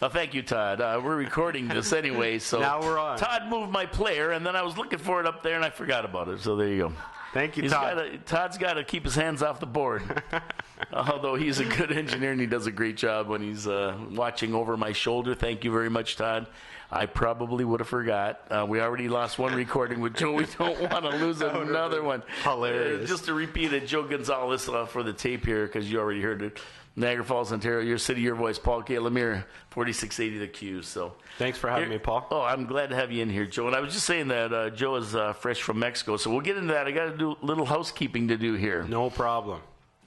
Thank you, Todd. We're recording this anyway, so now we're on. Todd moved my player, and then I was looking for it up there, and I forgot about it. So there you go. Thank you, Todd. Todd's got to keep his hands off the board. Although he's a good engineer and he does a great job when he's watching over my shoulder. Thank you very much, Todd. I probably would have forgot. We already lost one recording with Joe. We don't want to lose another one. Hilarious. Just to repeat it, Joe Gonzalez for the tape here, because you already heard it. Niagara Falls, Ontario, your city, your voice, Paul K. Lemire, 4680 The Q. So thanks for having me, Paul. Oh, I'm glad to have you in here, Joe. And I was just saying that Joe is fresh from Mexico, so we'll get into that. I got to do a little housekeeping to do here. No problem.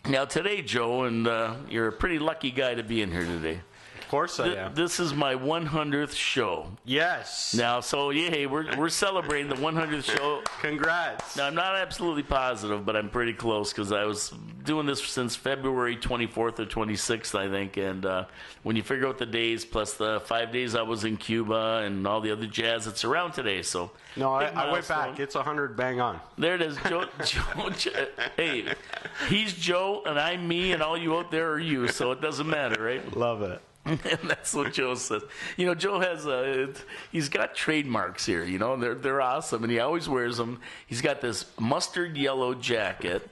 Now, today, Joe, and you're a pretty lucky guy to be in here today. Of course I am. This is my 100th show. Yes. Now, so, yay, we're celebrating the 100th show. Congrats. Now, I'm not absolutely positive, but I'm pretty close, because I was doing this since February 24th or 26th, I think. And when you figure out the days, plus the 5 days I was in Cuba and all the other jazz, it's around today. So no, I went back. It's 100 bang on. There it is. Joe, hey, he's Joe, and I'm me, and all you out there are you, so it doesn't matter, right? Love it. And that's what Joe says. You know, Joe has he's got trademarks here. You know, they're awesome, and he always wears them. He's got this mustard yellow jacket,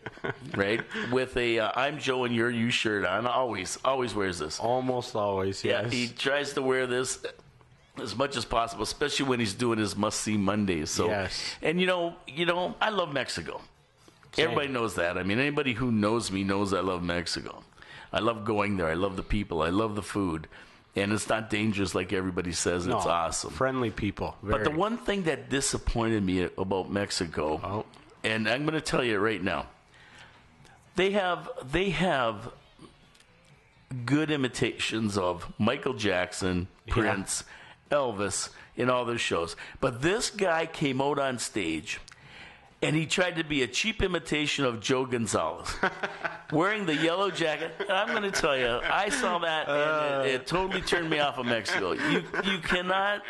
right, with a "I'm Joe and you're you" shirt on. Always wears this. Almost always, yes. Yeah, he tries to wear this as much as possible, especially when he's doing his must-see Mondays. So, yes. And you know, I love Mexico. Same. Everybody knows that. I mean, anybody who knows me knows I love Mexico. I love going there. I love the people. I love the food. And it's not dangerous like everybody says. It's awesome. Friendly people. But the one thing that disappointed me about Mexico, and I'm going to tell you right now, they have good imitations of Michael Jackson, Prince, Elvis in all their shows. But this guy came out on stage and he tried to be a cheap imitation of Joe Gonzalez, wearing the yellow jacket. And I'm going to tell you, I saw that, and it totally turned me off of Mexico. You cannot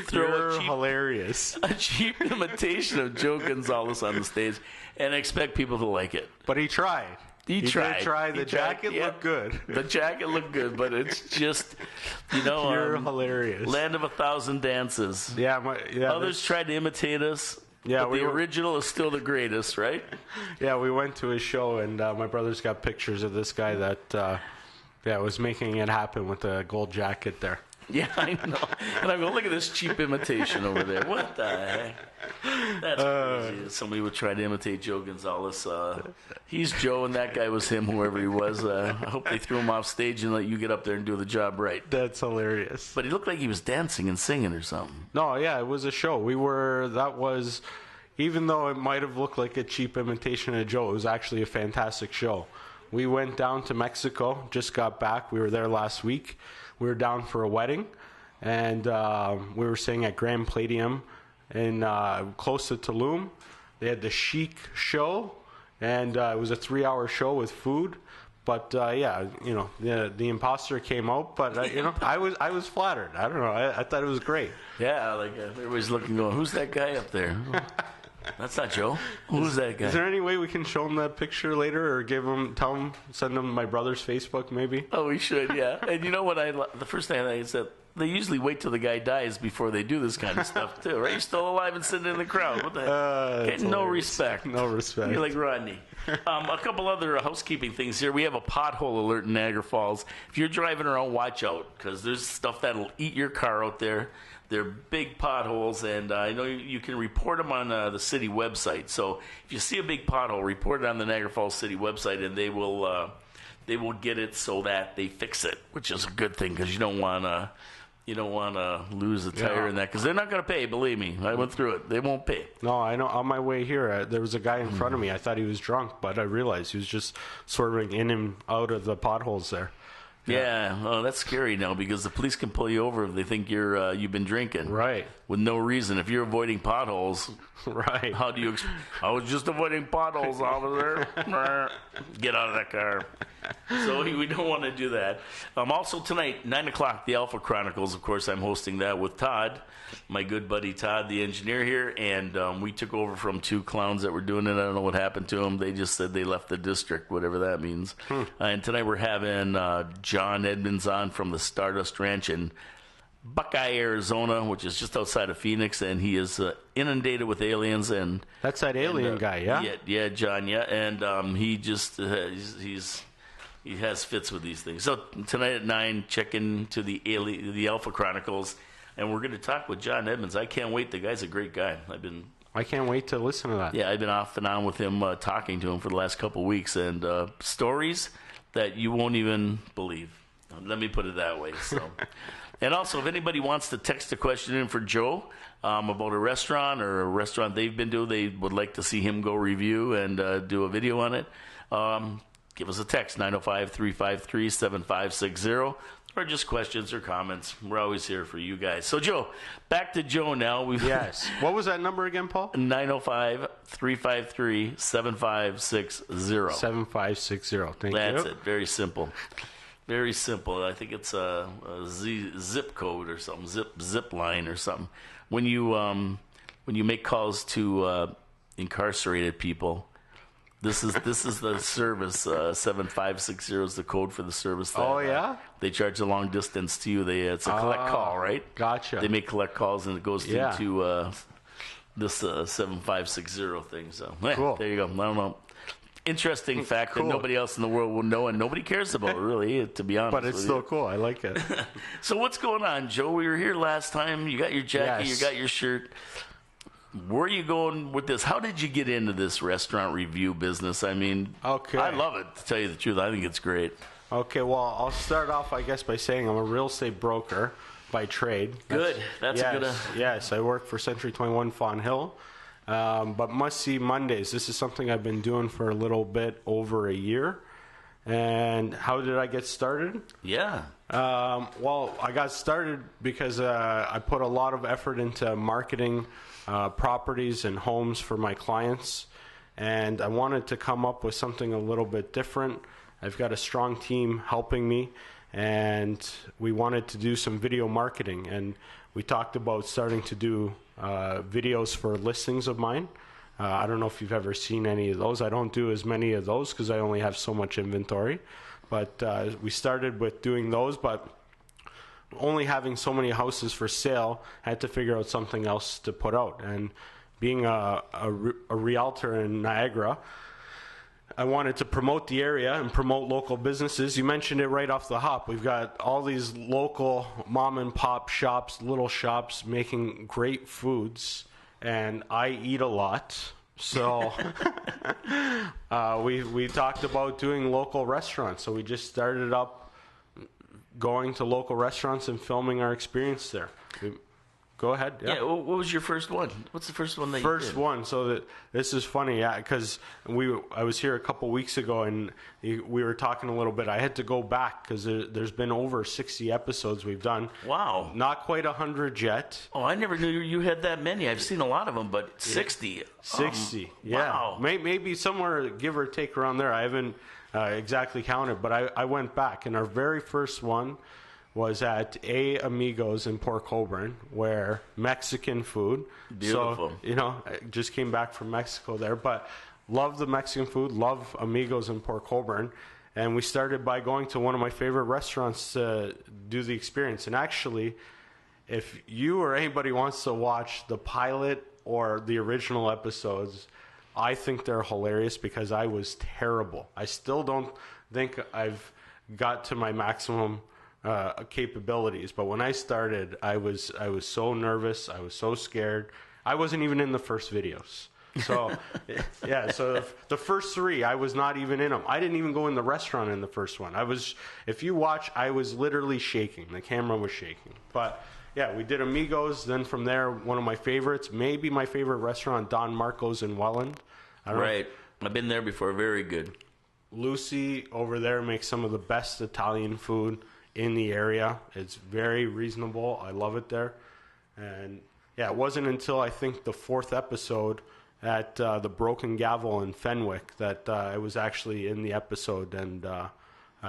throw a cheap imitation of Joe Gonzalez on the stage and expect people to like it. But he tried. He tried. The jacket looked good. The jacket looked good, but it's just, you're hilarious. Land of a thousand dances. Yeah, Others tried to imitate us. Yeah, but the original is still the greatest, right? Yeah, we went to his show, and my brother's got pictures of this guy that was making it happen with the gold jacket there. Yeah, I know. And I go, look at this cheap imitation over there. What the heck? That's crazy. Somebody would try to imitate Joe Gonzalez. He's Joe, and that guy was him, whoever he was. I hope they threw him off stage and let you get up there and do the job right. That's hilarious. But he looked like he was dancing and singing or something. No, yeah, it was a show. Even though it might have looked like a cheap imitation of Joe, it was actually a fantastic show. We went down to Mexico, just got back. We were there last week. We were down for a wedding, and we were staying at Grand Palladium in close to Tulum. They had the Chic show, and it was a 3-hour show with food. But the imposter came out. But I was flattered. I don't know. I thought it was great. Yeah, like everybody's looking, going, "Who's that guy up there?" That's not Joe. Who's that guy? Is there any way we can show him that picture later, or send him my brother's Facebook, maybe? Oh, we should, yeah. And you know what? The first thing I said, they usually wait till the guy dies before they do this kind of stuff too, right? You're still alive and sitting in the crowd. What the heck? Getting no respect. No respect. You're like Rodney. A couple other housekeeping things here. We have a pothole alert in Niagara Falls. If you're driving around, watch out, because there's stuff that'll eat your car out there. They're big potholes, and I know you can report them on the city website. So if you see a big pothole, report it on the Niagara Falls City website, and they will get it so that they fix it, which is a good thing, because you don't want to lose a tire in that, because they're not going to pay. Believe me, I went through it. They won't pay. No, I know. On my way here, there was a guy in front of me. I thought he was drunk, but I realized he was just swerving in and out of the potholes there. Yeah, well, that's scary now, because the police can pull you over if they think you've been drinking. Right. With no reason. If you're avoiding potholes, right. How do you? I was just avoiding potholes, officer. Get out of that car. So we don't want to do that. Also tonight, 9 o'clock, the Alpha Chronicles. Of course, I'm hosting that with Todd, my good buddy Todd, the engineer here. And we took over from two clowns that were doing it. I don't know what happened to them. They just said they left the district, whatever that means. And tonight we're having John Edmonds on from the Stardust Ranch in Buckeye, Arizona, which is just outside of Phoenix, and he is inundated with aliens. And that's that alien guy, yeah? Yeah, John, yeah. And he just, he has fits with these things. So tonight at 9, check into the Alpha Chronicles, and we're going to talk with John Edmonds. I can't wait. The guy's a great guy. I can't wait to listen to that. Yeah, I've been off and on with him, talking to him for the last couple of weeks, and stories that you won't even believe. Let me put it that way. So. And also, if anybody wants to text a question in for Joe about a restaurant or a restaurant they've been to, they would like to see him go review and do a video on it, give us a text, 905-353-7560, or just questions or comments. We're always here for you guys. So, Joe, back to Joe now. Yes. What was that number again, Paul? 905-353-7560. 7560. Thank you. That's it. Very simple. Very simple. I think it's a zip code or something, zip line or something. When you make calls to incarcerated people, this is the service. 7560 is the code for the service. That, they charge a long distance to you. It's a collect call, right? Gotcha. They make collect calls and it goes into this 7560 thing. So cool. There you go. I don't know. Interesting fact that nobody else in the world will know and nobody cares about, really, to be honest. But it's still cool. I like it. So what's going on, Joe? We were here last time. You got your jacket. Yes. You got your shirt. Where are you going with this? How did you get into this restaurant review business? I mean, I love it, to tell you the truth. I think it's great. Okay, well, I'll start off, I guess, by saying I'm a real estate broker by trade. Good. That's a good... Yes, I work for Century 21 Fawn Hill. But must-see Mondays, this is something I've been doing for a little bit over a year. And how did I get started? Yeah. Well, I got started because I put a lot of effort into marketing properties and homes for my clients. And I wanted to come up with something a little bit different. I've got a strong team helping me. And we wanted to do some video marketing. And we talked about starting to do videos for listings of mine. I don't know if you've ever seen any of those. I don't do as many of those because I only have so much inventory. But we started with doing those, but only having so many houses for sale, I had to figure out something else to put out. And being a realtor in Niagara, I wanted to promote the area and promote local businesses. You mentioned it right off the hop. We've got all these local mom and pop shops, little shops making great foods, and I eat a lot. So we talked about doing local restaurants. So we just started up going to local restaurants and filming our experience there. Go ahead. Yeah. What was your first one? What's the first one that you did? First one. So this is funny, because I was here a couple weeks ago and we were talking a little bit. I had to go back because there's been over 60 episodes we've done. Wow. Not quite 100 yet. Oh, I never knew you had that many. I've seen a lot of them, but 60. 60. Yeah. Wow. Maybe somewhere give or take around there. I haven't exactly counted, but I went back, and our very first one was at A Amigos in Port Colborne, where Mexican food. Beautiful. So, I just came back from Mexico there, but love the Mexican food, love Amigos in Port Colborne. And we started by going to one of my favorite restaurants to do the experience. And actually, if you or anybody wants to watch the pilot or the original episodes, I think they're hilarious because I was terrible. I still don't think I've got to my maximum capabilities, but when I started, I was so nervous, I was so scared. I wasn't even in the first videos. So yeah, so the first 3, I was not even in them. I didn't even go in the restaurant in the first one. If you watch, I was literally shaking. The camera was shaking. But yeah, we did Amigos. Then from there, one of my favorites, maybe my favorite restaurant, Don Marco's in Welland. Right. I've been there before. Very good. Lucy over there makes some of the best Italian food in the area. It's very reasonable. I love it there. And yeah, it wasn't until I think the 4th episode at the Broken Gavel in Fenwick that I was actually in the episode, and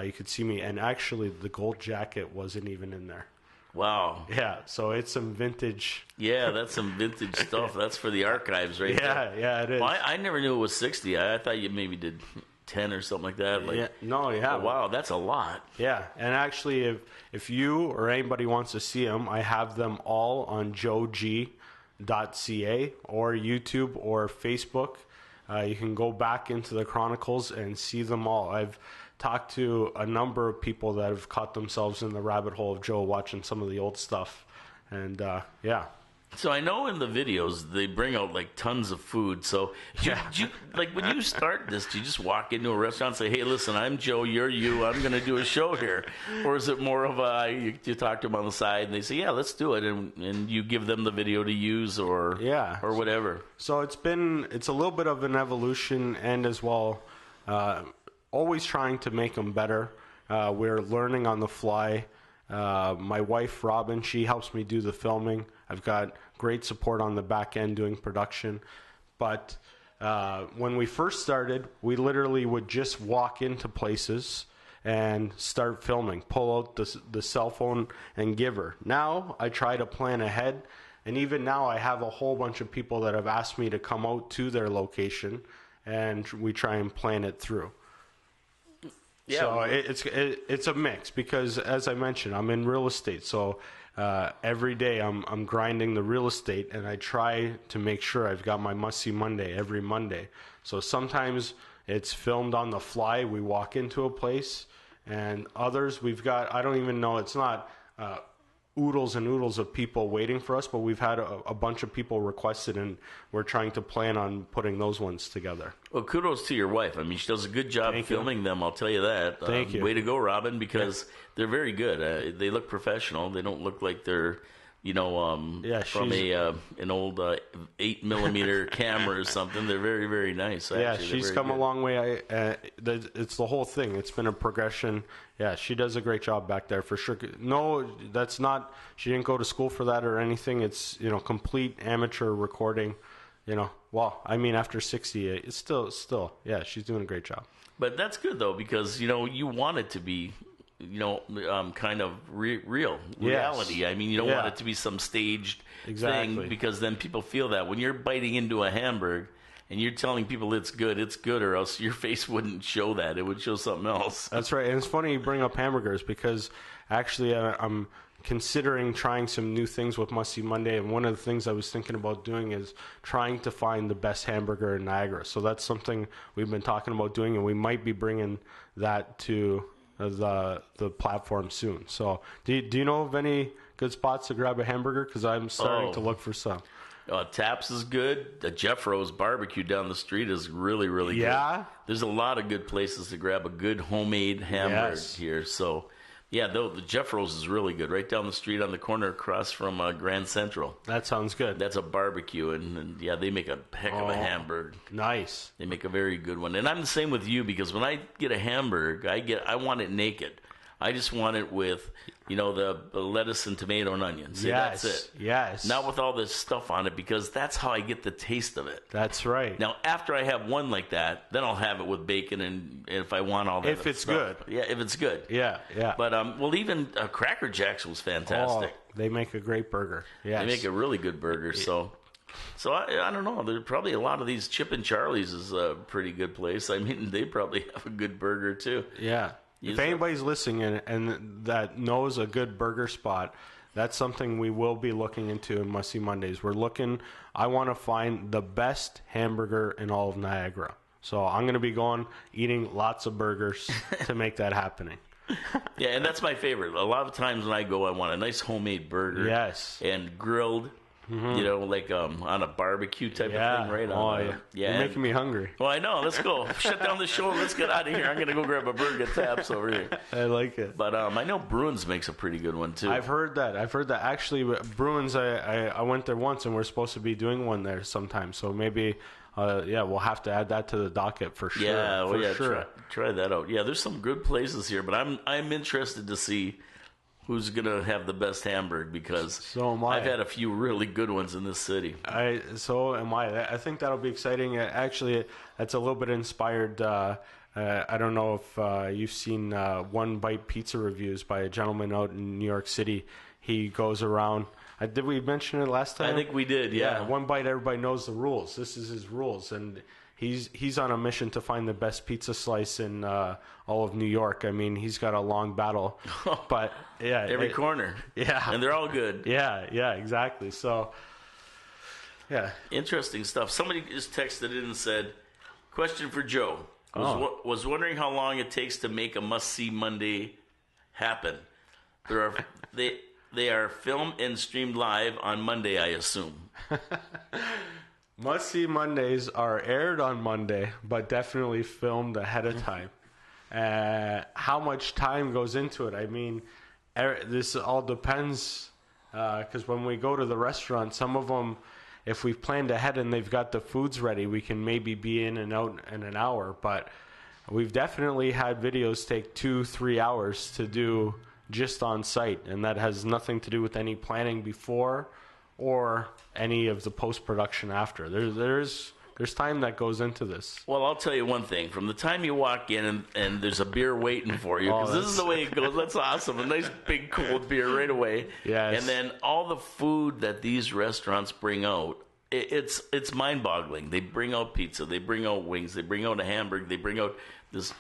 you could see me. And actually, the gold jacket wasn't even in there. Wow. Yeah, so it's some vintage. Yeah, that's some vintage stuff. That's for the archives right there. Yeah, it is. Well, I never knew it was 60. I thought you maybe did 10 or something like that. Like, yeah, no, yeah. oh, wow, that's a lot. Yeah, and actually, if you or anybody wants to see them, I have them all on joeg.ca or YouTube or Facebook. You can go back into the chronicles and see them all. I've talked to a number of people that have caught themselves in the rabbit hole of Joe watching some of the old stuff. And, yeah. So I know in the videos they bring out like tons of food. So like when you start this, do you just walk into a restaurant and say, "Hey, listen, I'm Joe, you're you, I'm going to do a show here," or is it more of you talk to them on the side and they say, "Yeah, let's do it," and you give them the video to use or whatever? So it's a little bit of an evolution, and as well, always trying to make them better. We're learning on the fly. My wife Robin, she helps me do the filming. I've got great support on the back end doing production. But when we first started, we literally would just walk into places and start filming, pull out the cell phone and give her. Now I try to plan ahead, and even now I have a whole bunch of people that have asked me to come out to their location, and we try and plan it through. Yeah. So it's a mix because, as I mentioned, I'm in real estate. So every day I'm grinding the real estate, and I try to make sure I've got my must-see Monday every Monday. So sometimes it's filmed on the fly. We walk into a place, and others we've got, I don't even know, it's not oodles and oodles of people waiting for us, but we've had a bunch of people requested, and we're trying to plan on putting those ones together. Well, kudos to your wife. I mean, she does a good job filming them, I'll tell you that. Thank you. Way to go, Robin, because they're very good. They look professional. They don't look like they're, from an old 8mm camera or something. They're very, very nice. Actually. Yeah, she's come a long way. It's the whole thing. It's been a progression. Yeah, she does a great job back there for sure. No, that's not. She didn't go to school for that or anything. It's complete amateur recording. Well, I mean, after 60, it's still. Yeah, she's doing a great job. But that's good though, because you want it to be. Kind of reality. Yes. I mean, you don't want it to be some staged thing, because then people feel that when you're biting into a hamburger and you're telling people it's good, or else your face wouldn't show that. It would show something else. That's right. And it's funny you bring up hamburgers, because actually I'm considering trying some new things with Must See Monday, and one of the things I was thinking about doing is trying to find the best hamburger in Niagara. So that's something we've been talking about doing, and we might be bringing that to the platform soon. So do you know of any good spots to grab a hamburger? Because I'm starting to look for some. Taps is good. The Jeff Rose barbecue down the street is really, really good. There's a lot of good places to grab a good homemade hamburger here. So yeah, the Jeff Rose is really good. Right down the street on the corner across from Grand Central. That sounds good. That's a barbecue, and yeah, they make a heck of a hamburger. Nice. They make a very good one. And I'm the same with you, because when I get a hamburger, I want it naked. I just want it with, the lettuce and tomato and onions. Yes. That's it. Yes. Not with all this stuff on it, because that's how I get the taste of it. That's right. Now, after I have one like that, then I'll have it with bacon, and if I want all that if it's stuff. good. Yeah, if it's good. Yeah. But, even Cracker Jacks was fantastic. Oh, they make a great burger. Yes. They make a really good burger, So I don't know. There's probably a lot of these. Chip and Charlie's is a pretty good place. I mean, they probably have a good burger too. Yeah. If anybody's listening and that knows a good burger spot, that's something we will be looking into in Must See Mondays. I want to find the best hamburger in all of Niagara. So I'm going to be eating lots of burgers to make that happening. Yeah, and that's my favorite. A lot of times when I go, I want a nice homemade burger. Yes. And grilled. Mm-hmm. Like on a barbecue type of thing, right? Yeah. You're making me hungry. Well, I know. Let's go. Shut down the show. Let's get out of here. I'm going to go grab a burger at Taps over here. I like it. But I know Bruins makes a pretty good one, too. I've heard that. Actually, Bruins, I went there once, and we're supposed to be doing one there sometime. So maybe, we'll have to add that to the docket for sure. Yeah, sure. Try that out. Yeah, there's some good places here, but I'm interested to see who's going to have the best hamburger, because So am I. I've had a few really good ones in this city. So am I. I think that'll be exciting. Actually, that's a little bit inspired. I don't know if you've seen One Bite Pizza reviews by a gentleman out in New York City. He goes around. Did we mention it last time? I think we did, yeah. One Bite, everybody knows the rules. This is his rules. And he's on a mission to find the best pizza slice in all of New York. I mean, he's got a long battle. But, yeah. Every corner. Yeah. And they're all good. Yeah, exactly. So, yeah. Interesting stuff. Somebody just texted in and said, question for Joe. Was wondering how long it takes to make a must-see Monday happen. They are filmed and streamed live on Monday, I assume. Must-see Mondays are aired on Monday, but definitely filmed ahead of time. How much time goes into it? I mean, this all depends, because when we go to the restaurant, some of them, if we've planned ahead and they've got the foods ready, we can maybe be in and out in an hour. But we've definitely had videos take 2-3 hours to do just on site, and that has nothing to do with any planning before or any of the post-production after. There's time that goes into this. Well, I'll tell you one thing. From the time you walk in and there's a beer waiting for you, because this is the way it goes. That's awesome. A nice big cold beer right away. Yes. And then all the food that these restaurants bring out, it's mind-boggling. They bring out pizza. They bring out wings. They bring out a hamburger. They bring out this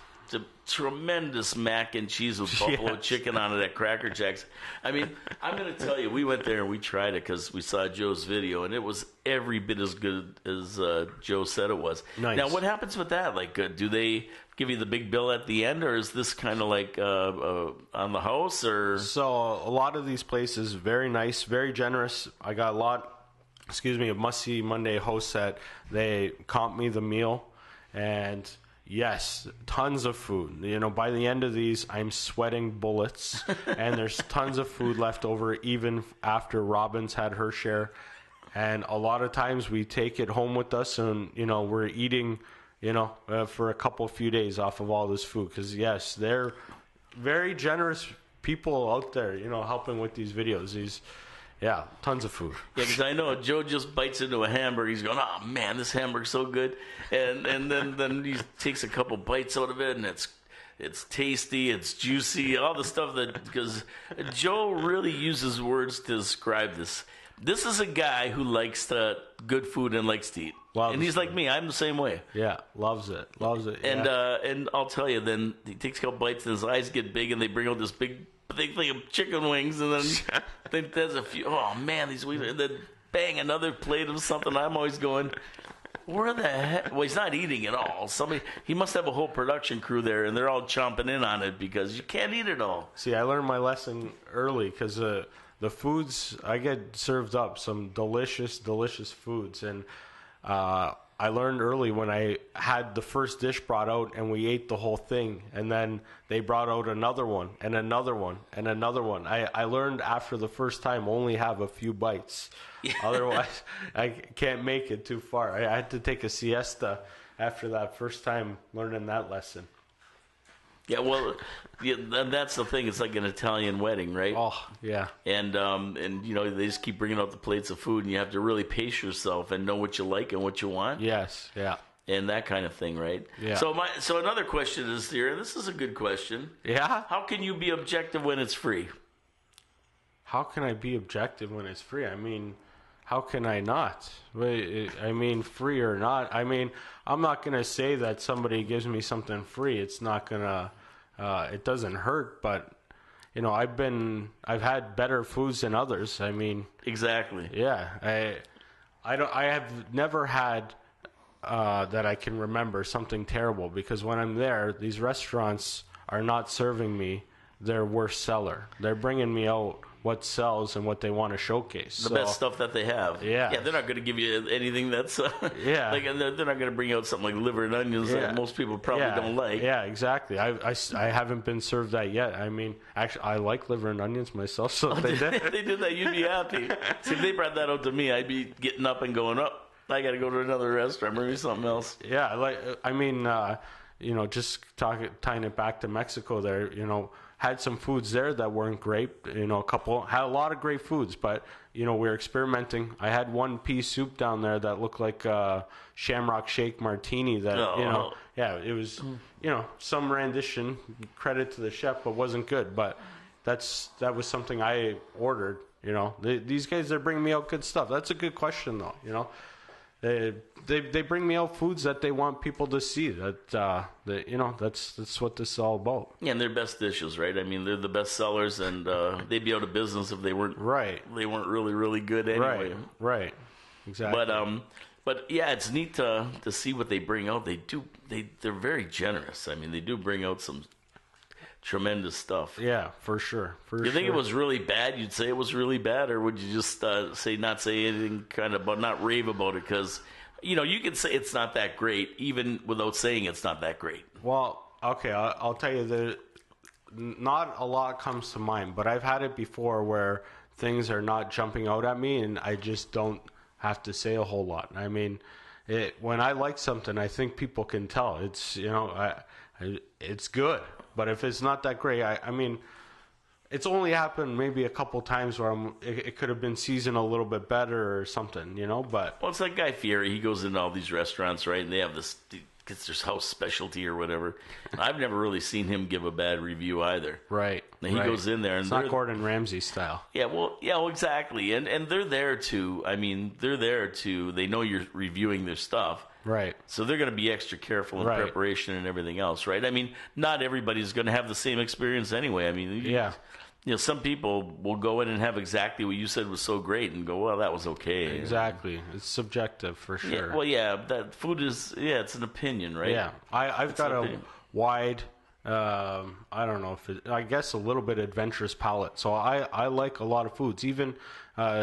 tremendous mac and cheese with buffalo chicken on it at Cracker Jack's. I mean, I'm going to tell you, we went there and we tried it because we saw Joe's video, and it was every bit as good as Joe said it was. Nice. Now, what happens with that? Like, do they give you the big bill at the end, or is this kind of like on the house? Or So a lot of these places, very nice, very generous. I got a lot, of must-see Monday hosts that they comp me the meal, and yes, tons of food. You know, by the end of these, I'm sweating bullets, and there's tons of food left over even after Robin's had her share. And a lot of times we take it home with us, and, you know, we're eating, for a few days off of all this food. Because, yes, they're very generous people out there, helping with these videos. Yeah, tons of food. Yeah, because I know Joe just bites into a hamburger. He's going, oh, man, this hamburger's so good. And then he takes a couple bites out of it, and it's tasty, it's juicy, all the stuff because Joe really uses words to describe this. This is a guy who likes good food and likes to eat. And he's like me. I'm the same way. Yeah, loves it. And and I'll tell you, then he takes a couple bites, and his eyes get big, and they bring out this big thing of chicken wings, and then there's a few. Oh man, these wings! And then bang, another plate of something. I'm always going, where the heck? Well, he's not eating it all. He must have a whole production crew there, and they're all chomping in on it because you can't eat it all. See, I learned my lesson early because the foods I get served up some delicious foods, and I learned early when I had the first dish brought out and we ate the whole thing, and then they brought out another one and another one and another one. I learned after the first time only have a few bites. Yeah. Otherwise, I can't make it too far. I had to take a siesta after that first time learning that lesson. Yeah, well, that's the thing. It's like an Italian wedding, right? Oh, yeah. And they just keep bringing out the plates of food, and you have to really pace yourself and know what you like and what you want. Yes, yeah. And that kind of thing, right? Yeah. So another question is here, and this is a good question. Yeah? How can you be objective when it's free? How can I be objective when it's free? I mean, how can I not? I mean, free or not. I mean, I'm not going to say that somebody gives me something free. It's not going to, it doesn't hurt, but, I've had better foods than others. I mean. Exactly. Yeah. I have never had, that I can remember something terrible, because when I'm there, these restaurants are not serving me their worst seller. They're bringing me out what sells and what they want to showcase. The best stuff that they have. Yeah. Yeah, they're not going to give you anything that's... yeah. Like, they're not going to bring out something like liver and onions that most people probably don't like. Yeah, exactly. I haven't been served that yet. I mean, actually, I like liver and onions myself, so if they did. If they did that, you'd be happy. See, if they brought that out to me, I'd be getting up and going, I got to go to another restaurant, maybe something else. Yeah, just tying it back to Mexico there, had some foods there that weren't great. You know, had a lot of great foods, but you know, we're experimenting. I had one pea soup down there that looked like a Shamrock Shake martini. That you know, yeah, it was you know, some rendition. Credit to the chef, but wasn't good. But that was something I ordered. You know, these guys, they're bringing me out good stuff. That's a good question, though. You know, they bring me out foods that they want people to see. That you know, that's what this is all about. Yeah, and they're best dishes, right? I mean, they're the best sellers, and they'd be out of business if they weren't right. They weren't really good anyway. Right, exactly. But yeah, it's neat to see what they bring out. They're very generous. I mean, they do bring out some tremendous stuff. Yeah, for sure. You think it was really bad? You'd say it was really bad, or would you just not say anything, kind of, but not rave about it? Because you know, you can say it's not that great, even without saying it's not that great. Well, okay, I'll tell you that not a lot comes to mind, but I've had it before where things are not jumping out at me, and I just don't have to say a whole lot. I mean, when I like something, I think people can tell. It's, you know, it's good. But if it's not that great, I mean, it's only happened maybe a couple times where it could have been seasoned a little bit better or something, you know. But well, it's like Guy Fieri. He goes into all these restaurants, right, and they have this, gets their house specialty or whatever. And I've never really seen him give a bad review either. Right. And he goes in there, and it's not Gordon Ramsay style. Yeah, well, exactly. And they're there to. I mean, they know you're reviewing their stuff. Right. So they're going to be extra careful in preparation and everything else, right? I mean, not everybody's going to have the same experience anyway. I mean, you know, some people will go in and have exactly what you said was so great and go, well, that was okay. Exactly. It's subjective for sure. Yeah, well, yeah, that food is, it's an opinion, right? Yeah. I've got a wide, I don't know if I guess a little bit adventurous palate. So I like a lot of foods. Even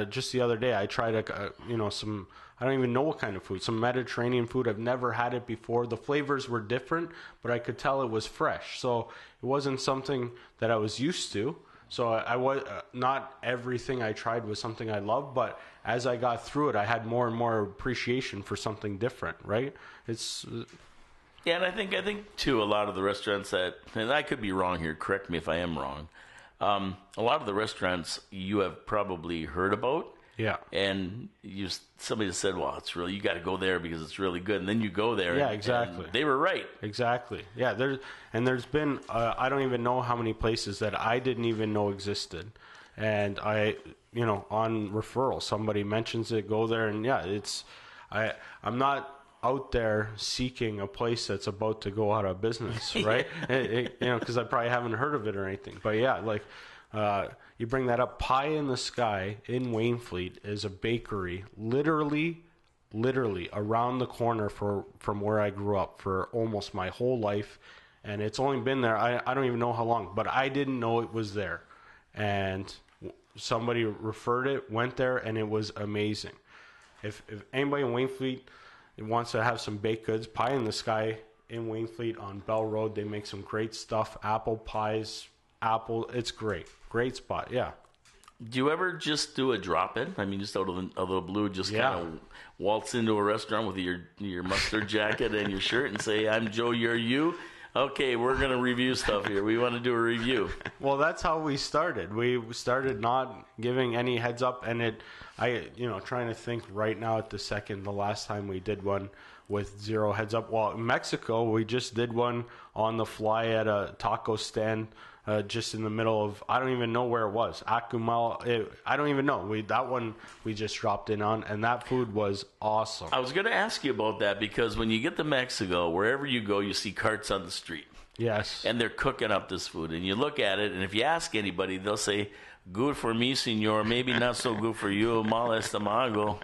just the other day, I tried you know, some, I don't even know what kind of food, some Mediterranean food. I've never had it before. The flavors were different, but I could tell it was fresh. So it wasn't something that I was used to. So I was not everything I tried was something I loved, but as I got through it, I had more and more appreciation for something different, right? It's yeah, and I think too, a lot of the restaurants that, and I could be wrong here, correct me if I am wrong, a lot of the restaurants you have probably heard about. Yeah. And somebody said, well, it's really, you got to go there because it's really good. And then you go there. Yeah, exactly. And they were right. Exactly. Yeah. There's been, I don't even know how many places that I didn't even know existed. And you know, on referral, somebody mentions it, go there. And yeah, I'm not out there seeking a place that's about to go out of business, right? You know, because I probably haven't heard of it or anything. But yeah, like, you bring that up. Pie in the Sky in Wainfleet is a bakery literally around the corner from where I grew up for almost my whole life. And it's only been there, I don't even know how long, but I didn't know it was there. And somebody referred it, went there, and it was amazing. If anybody in Wainfleet wants to have some baked goods, Pie in the Sky in Wainfleet on Bell Road, they make some great stuff, apple pies, it's great spot. Yeah. Do you ever just do a drop-in? I mean, just out of the blue, just kind of waltz into a restaurant with your mustard jacket and your shirt and say, I'm Joe, you're you. Okay, we're going to review stuff here. We want to do a review. Well, that's how we started. We started not giving any heads up, and trying to think right now at the second, the last time we did one with zero heads up. Well, in Mexico, we just did one on the fly at a taco stand. Just in the middle of, I don't even know where it was. Akumal, I don't even know. That one we just dropped in on, and that food was awesome. I was going to ask you about that because when you get to Mexico, wherever you go, you see carts on the street. Yes. And they're cooking up this food. And you look at it, and if you ask anybody, they'll say, good for me, senor. Maybe not so good for you. Mal estómago.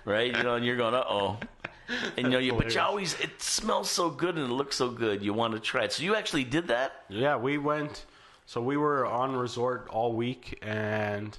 Right? You know, and you're going, uh-oh. And but you always, it smells so good and it looks so good. You want to try it. So you actually did that? Yeah, we went. So we were on resort all week, and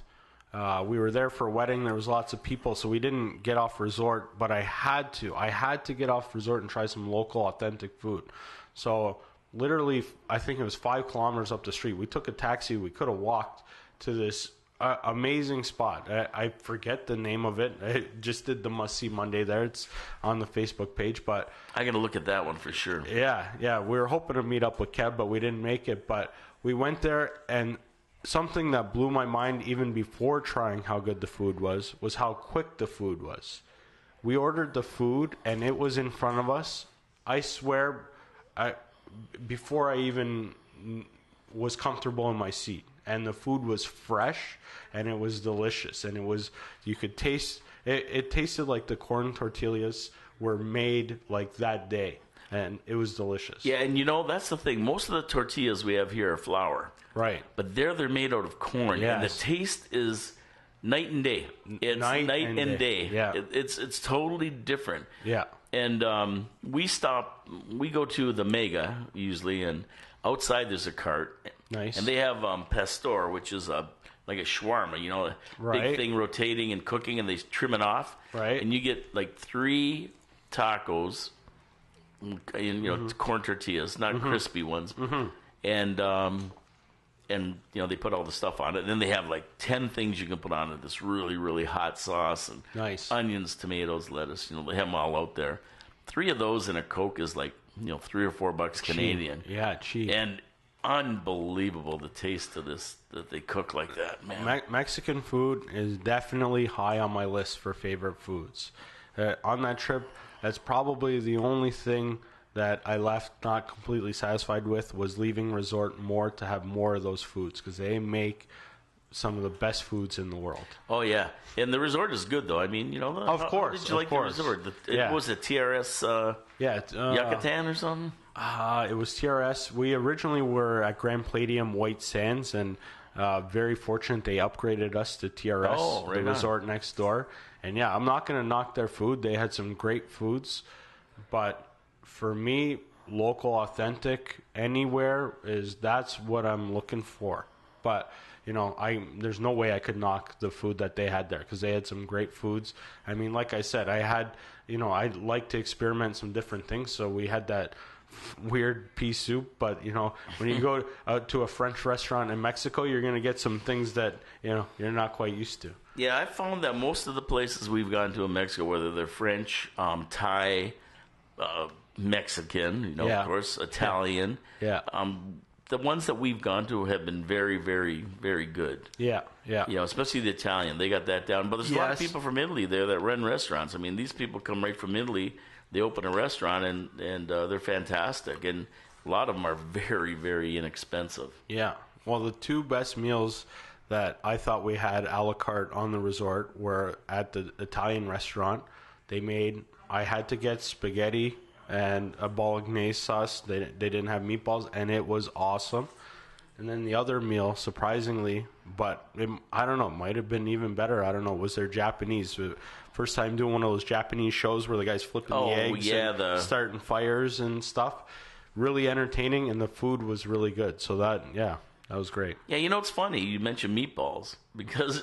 we were there for a wedding. There was lots of people, so we didn't get off resort, but I had to get off resort and try some local authentic food. So literally, I think it was 5 kilometers up the street. We took a taxi. We could have walked to this amazing spot. I forget the name of it. I just did the Must See Monday there. It's on the Facebook page, but I got to look at that one for sure. Yeah. We were hoping to meet up with Kev, but we didn't make it. But we went there, and something that blew my mind even before trying how good the food was how quick the food was. We ordered the food, and it was in front of us. I swear, before I even was comfortable in my seat, and the food was fresh, and it was delicious, and you could taste it. It tasted like the corn tortillas were made like that day, and it was delicious. Yeah, and that's the thing. Most of the tortillas we have here are flour. Right. But they're made out of corn, Yes. and the taste is night and day. It's night and day. Yeah. It's totally different. Yeah. And we go to the Mega usually, and outside there's a cart. Nice. And they have pastor, which is like a shawarma, a Right. big thing rotating and cooking, and they trim it off. Right. And you get like 3 tacos, and corn tortillas, not crispy ones. And they put all the stuff on it. And then they have like 10 things you can put on it. This really, really hot sauce and Nice. onions, tomatoes, lettuce. They have them all out there. 3 of those in a Coke is like $3 or $4 Canadian. Yeah, cheap. And unbelievable the taste of this that they cook like that, man. Mexican food is definitely high on my list for favorite foods. On that trip, that's probably the only thing that I left not completely satisfied with was leaving resort more to have more of those foods, because they make some of the best foods in the world. Oh yeah, and the resort is good though. I mean, Of course, Did you like the resort? Yeah. Was it TRS Yucatan or something? It was TRS. We originally were at Grand Palladium White Sands, and very fortunate they upgraded us to TRS, right the on. resort next door. And yeah, I'm not going to knock their food. They had some great foods, but for me, local, authentic, anywhere that's what I'm looking for. But there's no way I could knock the food that they had there, because they had some great foods. I mean, like I said, I like to experiment some different things. So we had that weird pea soup, but when you go to a French restaurant in Mexico, you're going to get some things that you're not quite used to. Yeah, I found that most of the places we've gone to in Mexico, whether they're French, Thai, Mexican, of course, Italian. Yeah. The ones that we've gone to have been very, very, very good. Yeah, yeah. Especially the Italian. They got that down. But there's a lot of Yes. people from Italy there that run restaurants. I mean, these people come right from Italy. They open a restaurant, and they're fantastic. And a lot of them are very, very inexpensive. Yeah. Well, the 2 best meals that I thought we had a la carte on the resort were at the Italian restaurant. I had to get spaghetti and a bolognese sauce. They didn't have meatballs, and it was awesome. And then the other meal, surprisingly, but I don't know, might have been even better. I don't know, was their Japanese. First time doing one of those Japanese shows where the guy's flipping the eggs and starting fires and stuff. Really entertaining, and the food was really good. So that was great. Yeah, it's funny. You mentioned meatballs, because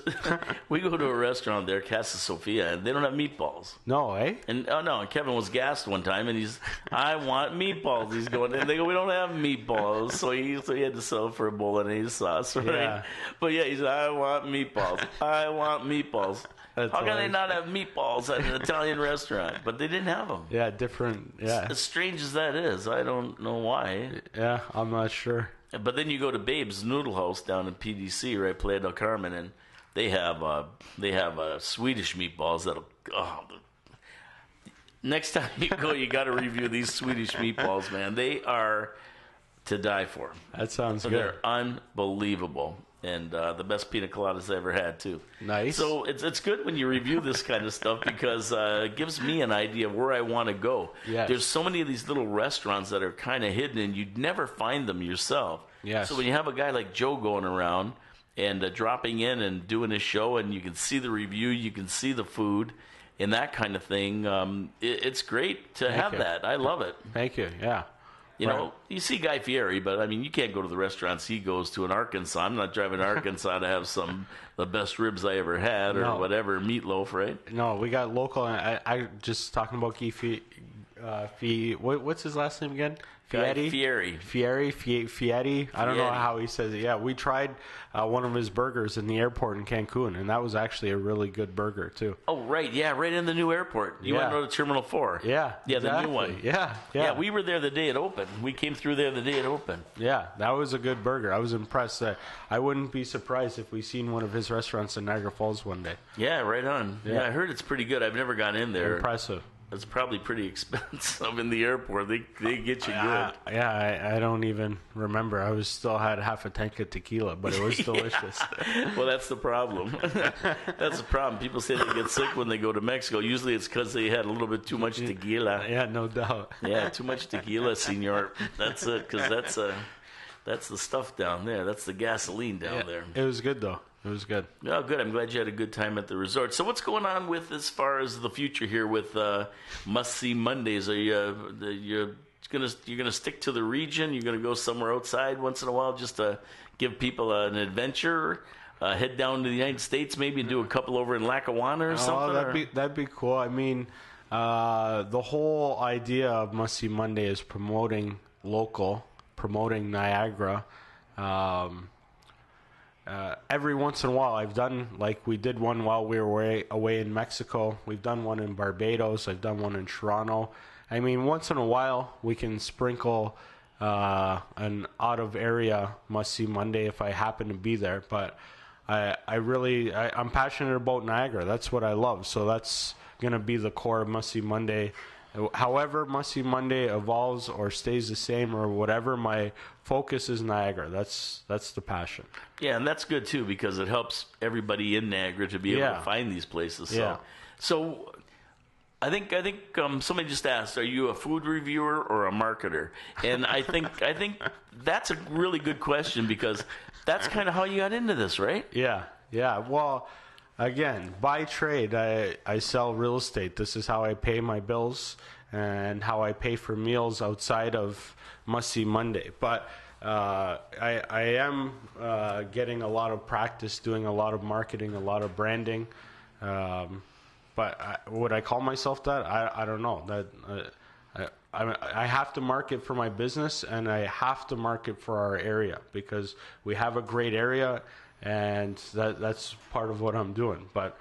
we go to a restaurant there, Casa Sofia, and they don't have meatballs. No, eh? And and Kevin was gassed one time, and I want meatballs. He's going, and they go, we don't have meatballs. So he had to settle for a bolognese sauce, right? Yeah. But yeah, he said, I want meatballs. I want meatballs. How can they not have meatballs at an Italian restaurant? But they didn't have them. Yeah, different. Yeah. As strange as that is, I don't know why. Yeah, I'm not sure. But then you go to Babe's Noodle House down in PDC, right, Playa del Carmen, and they have Swedish meatballs that'll. Next time you go, you got to review these Swedish meatballs, man. They are to die for. That sounds good. They're unbelievable. And the best pina coladas I ever had, too. Nice. So it's good when you review this kind of stuff, because it gives me an idea of where I want to go. Yes. There's so many of these little restaurants that are kind of hidden, and you'd never find them yourself. Yes. So when you have a guy like Joe going around and dropping in and doing his show, and you can see the review, you can see the food, and that kind of thing, it's great to have that. I love it. Thank you, yeah. You see Guy Fieri, but I mean, you can't go to the restaurants he goes to in Arkansas. I'm not driving to Arkansas to have the best ribs I ever had, or whatever, meatloaf, right? No, we got local. I just talking about what's his last name again? Fieri. Fieri. I don't know how he says it. Yeah, we tried one of his burgers in the airport in Cancun, and that was actually a really good burger too. Oh, right. Yeah, right in the new airport. You went to Terminal 4. Yeah. Yeah, exactly. the new one. Yeah. We were there the day it opened. We came through there the day it opened. Yeah, that was a good burger. I was impressed. I wouldn't be surprised if we seen one of his restaurants in Niagara Falls one day. Yeah, right on. Yeah, I heard it's pretty good. I've never gone in there. Impressive. It's probably pretty expensive in the airport. They get you good. I don't even remember. I still had half a tank of tequila, but it was delicious. Well, that's the problem. That's the problem. People say they get sick when they go to Mexico. Usually it's because they had a little bit too much tequila. Yeah, no doubt. Yeah, too much tequila, senor. That's it, because that's the stuff down there. That's the gasoline down there. It was good, though. It was good. Oh, good. I'm glad you had a good time at the resort. So what's going on with as far as the future here with must-see Mondays? Are you're gonna stick to the region? You're gonna go somewhere outside once in a while just to give people an adventure? Head down to the United States maybe and do a couple over in Lackawanna or something? That'd be cool. I mean, the whole idea of Must-See Monday is promoting local, promoting Niagara. Every once in a while, I've done, like we did one while we were away in Mexico. We've done one in Barbados. I've done one in Toronto. I mean, once in a while, we can sprinkle an out-of-area must-see Monday if I happen to be there. But I'm passionate about Niagara. That's what I love. So that's going to be the core of Must-See Monday. However Must-See Monday evolves or stays the same or whatever, my focus is Niagara. That's the passion. Yeah, and that's good too because it helps everybody in Niagara to be able to find these places. So I think somebody just asked, are you a food reviewer or a marketer? And I think that's a really good question because that's kind of how you got into this, right? Yeah. Well, again, by trade, I sell real estate. This is how I pay my bills and how I pay for meals outside of Must-See Monday. But I am getting a lot of practice doing a lot of marketing, a lot of branding. But would I call myself that? I don't know. I have to market for my business, and I have to market for our area because we have a great area. And that's part of what I'm doing. But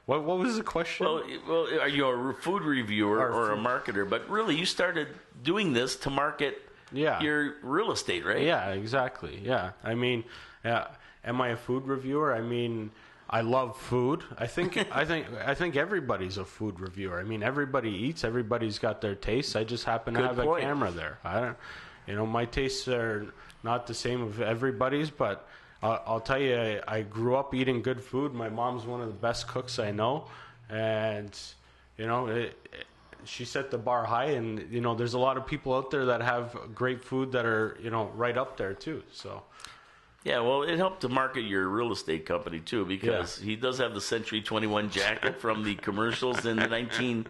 what was the question? Well, are you a food reviewer or a marketer? But really, you started doing this to market your real estate, right? Yeah, exactly. Yeah, I mean, am I a food reviewer? I mean, I love food. I think everybody's a food reviewer. I mean, everybody eats. Everybody's got their tastes. I just happen to have a camera there. My tastes are not the same of everybody's, but I'll tell you, I grew up eating good food. My mom's one of the best cooks I know, and she set the bar high. And there's a lot of people out there that have great food that are right up there too. So. Yeah, well, it helped to market your real estate company too because he does have the Century 21 jacket from the commercials in the 1970s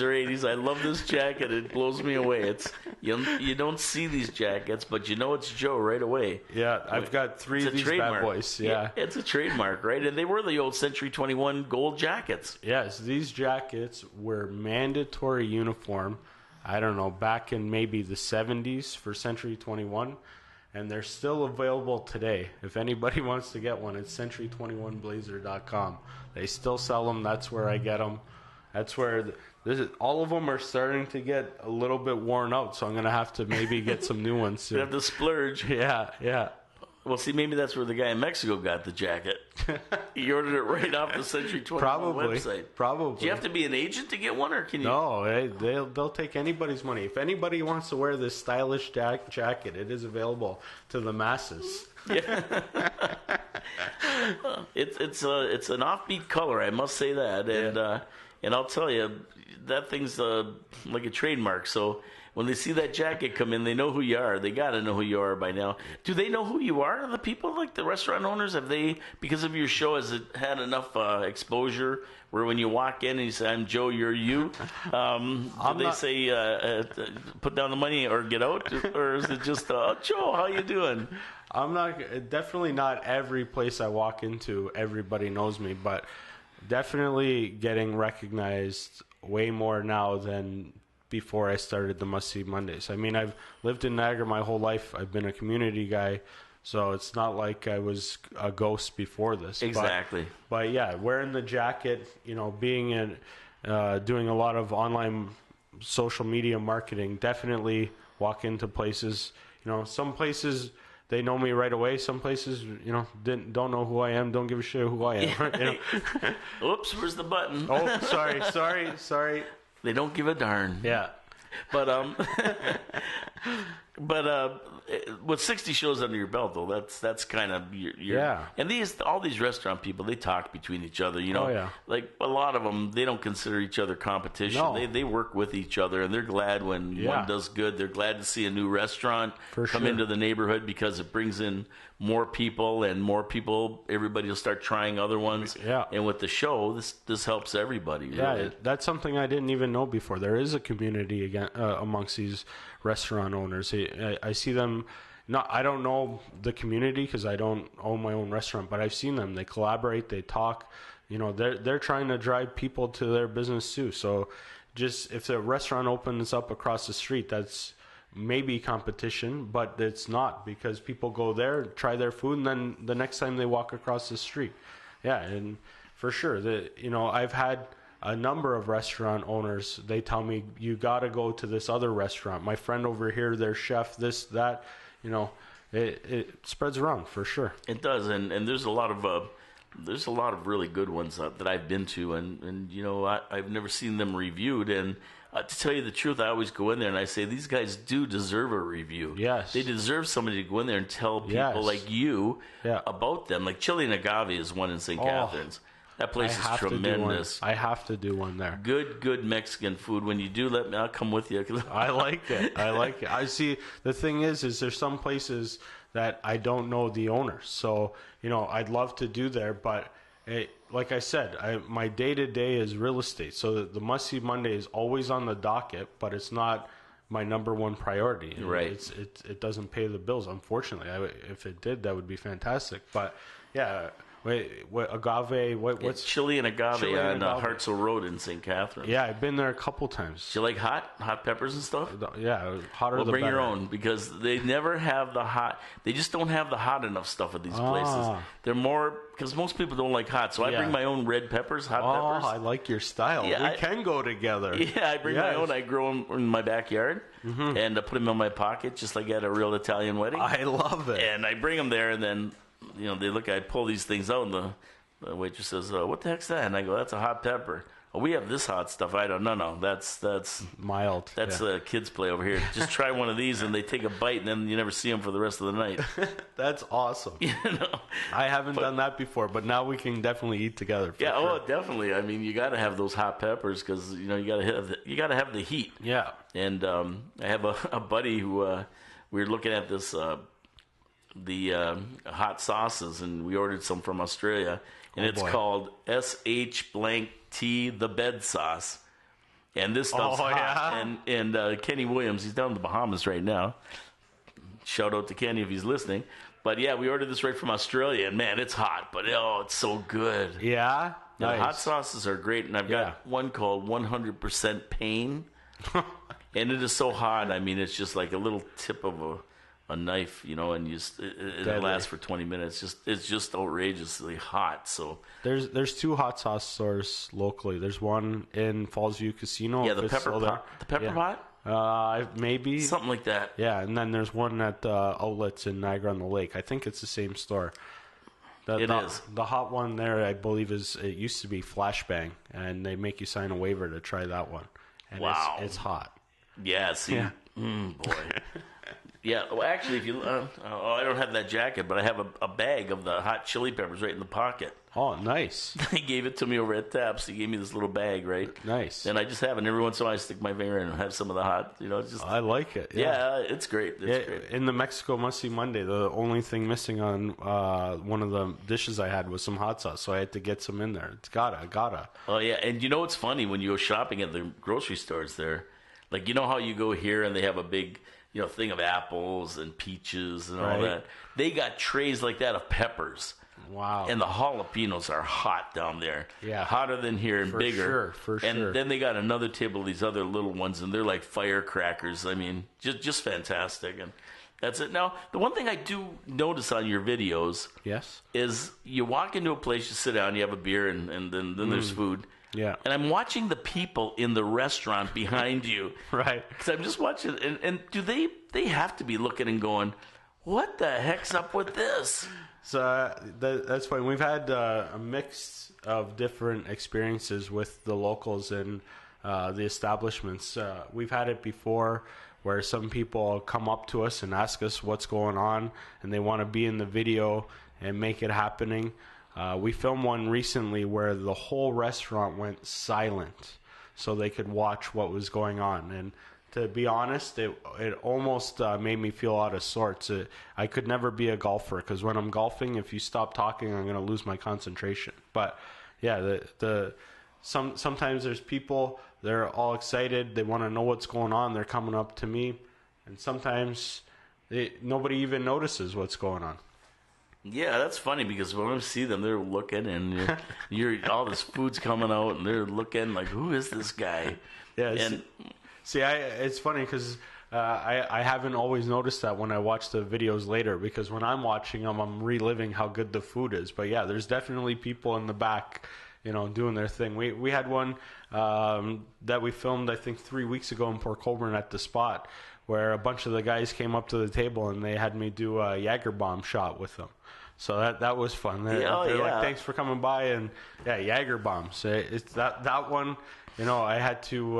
or 80s. I love this jacket; it blows me away. It's you don't see these jackets, but it's Joe right away. Yeah, I've got three of these bad boys. Yeah, it's a trademark, right? And they were the old Century 21 gold jackets. Yes, these jackets were mandatory uniform. I don't know, back in maybe the 70s for Century 21. And they're still available today. If anybody wants to get one, it's century21blazer.com. They still sell them. That's where I get them. That's where all of them are starting to get a little bit worn out. So I'm going to have to maybe get some new ones soon. You have to splurge. Yeah. Well, see, maybe that's where the guy in Mexico got the jacket. He ordered it right off the Century 21 website. Probably. Do you have to be an agent to get one, or can you? No, they'll take anybody's money. If anybody wants to wear this stylish jacket, it is available to the masses. Yeah. It's an offbeat color, I must say that, and I'll tell you that thing's like a trademark. So when they see that jacket come in, they know who you are. They got to know who you are by now. Do they know who you are, the people, like the restaurant owners? Have they, because of your show, has it had enough exposure where when you walk in and you say, I'm Joe, you're you? Do they say, put down the money or get out? Or is it just, oh, Joe, how you doing? Definitely not every place I walk into, everybody knows me, but definitely getting recognized way more now than before I started the Must See Mondays. I mean, I've lived in Niagara my whole life. I've been a community guy, so it's not like I was a ghost before this. Exactly. But yeah, wearing the jacket, being in, doing a lot of online social media marketing, definitely walk into places. Some places they know me right away. Some places, don't know who I am, don't give a shit who I am. Oops, where's the button? Oh, sorry. They don't give a darn. Yeah. But with 60 shows under your belt, though, that's kind of your yeah. And all these restaurant people, they talk between each other. Oh, yeah. Like a lot of them, they don't consider each other competition. No. They work with each other, and they're glad when one does good. They're glad to see a new restaurant come into the neighborhood because it brings in more people, and more people. Everybody will start trying other ones. Yeah. And with the show, this helps everybody. Yeah, really. that's something I didn't even know before. There is a community again amongst these restaurant owners. I see them. I don't know the community because I don't own my own restaurant, but I've seen them. They collaborate. They talk. They're trying to drive people to their business too. So, just if the restaurant opens up across the street, that's maybe competition, but it's not, because people go there, try their food, and then the next time they walk across the street. Yeah, and for sure, I've had a number of restaurant owners, they tell me, you got to go to this other restaurant. My friend over here, their chef, this, that, it spreads around for sure. It does, and there's a lot of really good ones that I've been to, and I've never seen them reviewed. And to tell you the truth, I always go in there and I say, these guys do deserve a review. Yes, they deserve somebody to go in there and tell people like you about them. Like Chili and Agave is one in St. Catharines. That place is tremendous. I have to do one there. Good Mexican food. When you do, let me. I'll come with you. I like it. I see. The thing is there's some places that I don't know the owners, so I'd love to do there. But like I said, my day-to-day is real estate, so the Must See Monday is always on the docket, but it's not my number one priority. Right. It doesn't pay the bills, unfortunately. If it did, that would be fantastic. But yeah. What agave? What's Chili and Agave on Hartsel Road in St. Catharines? Yeah, I've been there a couple times. Do you like hot peppers and stuff? Yeah, hotter. Well, the bring better. your own, because they never have the hot. They just don't have the hot enough stuff at these places. They're more, because most people don't like hot. So I bring my own red peppers, hot peppers. Oh, I like your style. Yeah, we can go together. Yeah, I bring my own. I grow them in my backyard and I put them in my pocket, just like at a real Italian wedding. I love it. And I bring them there, and then they look. I pull these things out, and the waitress says, "What the heck's that?" And I go, "That's a hot pepper." "Oh, we have this hot stuff." I don't. No, that's mild. That's kids play over here. Just try one of these, and they take a bite, and then you never see them for the rest of the night. That's awesome. I haven't done that before, but now we can definitely eat together. Yeah, sure. Oh, definitely. I mean, you got to have those hot peppers because you got to have the heat. Yeah. And I have a buddy who we were looking at this the hot sauces, and we ordered some from Australia. And it's called SH blank T, the bed sauce. And this stuff's hot. Yeah? And Kenny Williams, he's down in the Bahamas right now. Shout out to Kenny if he's listening. But yeah, we ordered this right from Australia, and man, it's hot, but it's so good. Yeah? Nice. The hot sauces are great, and I've got one called 100% Pain. And it is so hot, I mean, it's just like a little tip of a knife, and it lasts for 20 minutes. It's just outrageously hot. So there's two hot sauce stores locally. There's one in Falls View Casino. Yeah, the pepper pot. Maybe something like that. Yeah, and then there's one at outlets in Niagara on the Lake. I think it's the same store. It is. The hot one there, I believe, it used to be Flashbang, and they make you sign a waiver to try that one. And wow, it's hot. Yeah. See, boy. Yeah, well, actually, if you, I don't have that jacket, but I have a bag of the hot chili peppers right in the pocket. Oh, nice. He gave it to me over at Taps. He gave me this little bag, right? Nice. And I just have it. And every once in a while, I stick my finger in and have some of the hot, I like it. Yeah, it's great. It's great. In the Mexico Must See Monday, the only thing missing on one of the dishes I had was some hot sauce, so I had to get some in there. It's gotta. Oh, yeah. And what's funny? When you go shopping at the grocery stores there, like, how you go here and they have a big thing of apples and peaches and all that. They got trays like that of peppers. Wow. And the jalapenos are hot down there. Yeah. Hotter than here and bigger. For sure. And then they got another table of these other little ones, and they're like firecrackers. I mean, just fantastic. And that's it. Now, the one thing I do notice on your videos is you walk into a place, you sit down, you have a beer, and then there's food. Yeah. And I'm watching the people in the restaurant behind you. Right. Because I'm just watching. And do they have to be looking and going, what the heck's up with this? So that's funny. We've had a mix of different experiences with the locals and the establishments. We've had it before where some people come up to us and ask us what's going on, and they want to be in the video and make it happening. We filmed one recently where the whole restaurant went silent so they could watch what was going on. And to be honest, it almost made me feel out of sorts. I could never be a golfer because when I'm golfing, if you stop talking, I'm going to lose my concentration. But yeah, sometimes there's people, they're all excited, they want to know what's going on, they're coming up to me, and sometimes nobody even notices what's going on. Yeah, that's funny because when I see them, they're looking, and you're all this food's coming out, and they're looking like, who is this guy? Yeah, it's funny because I haven't always noticed that when I watch the videos later, because when I'm watching them, I'm reliving how good the food is. But yeah, there's definitely people in the back, doing their thing. We had one that we filmed, I think, 3 weeks ago in Port Colborne at the Spot, where a bunch of the guys came up to the table and they had me do a Jaeger bomb shot with them. So that was fun. They're like, thanks for coming by, and yeah, Jaeger bombs. It's that one. I had to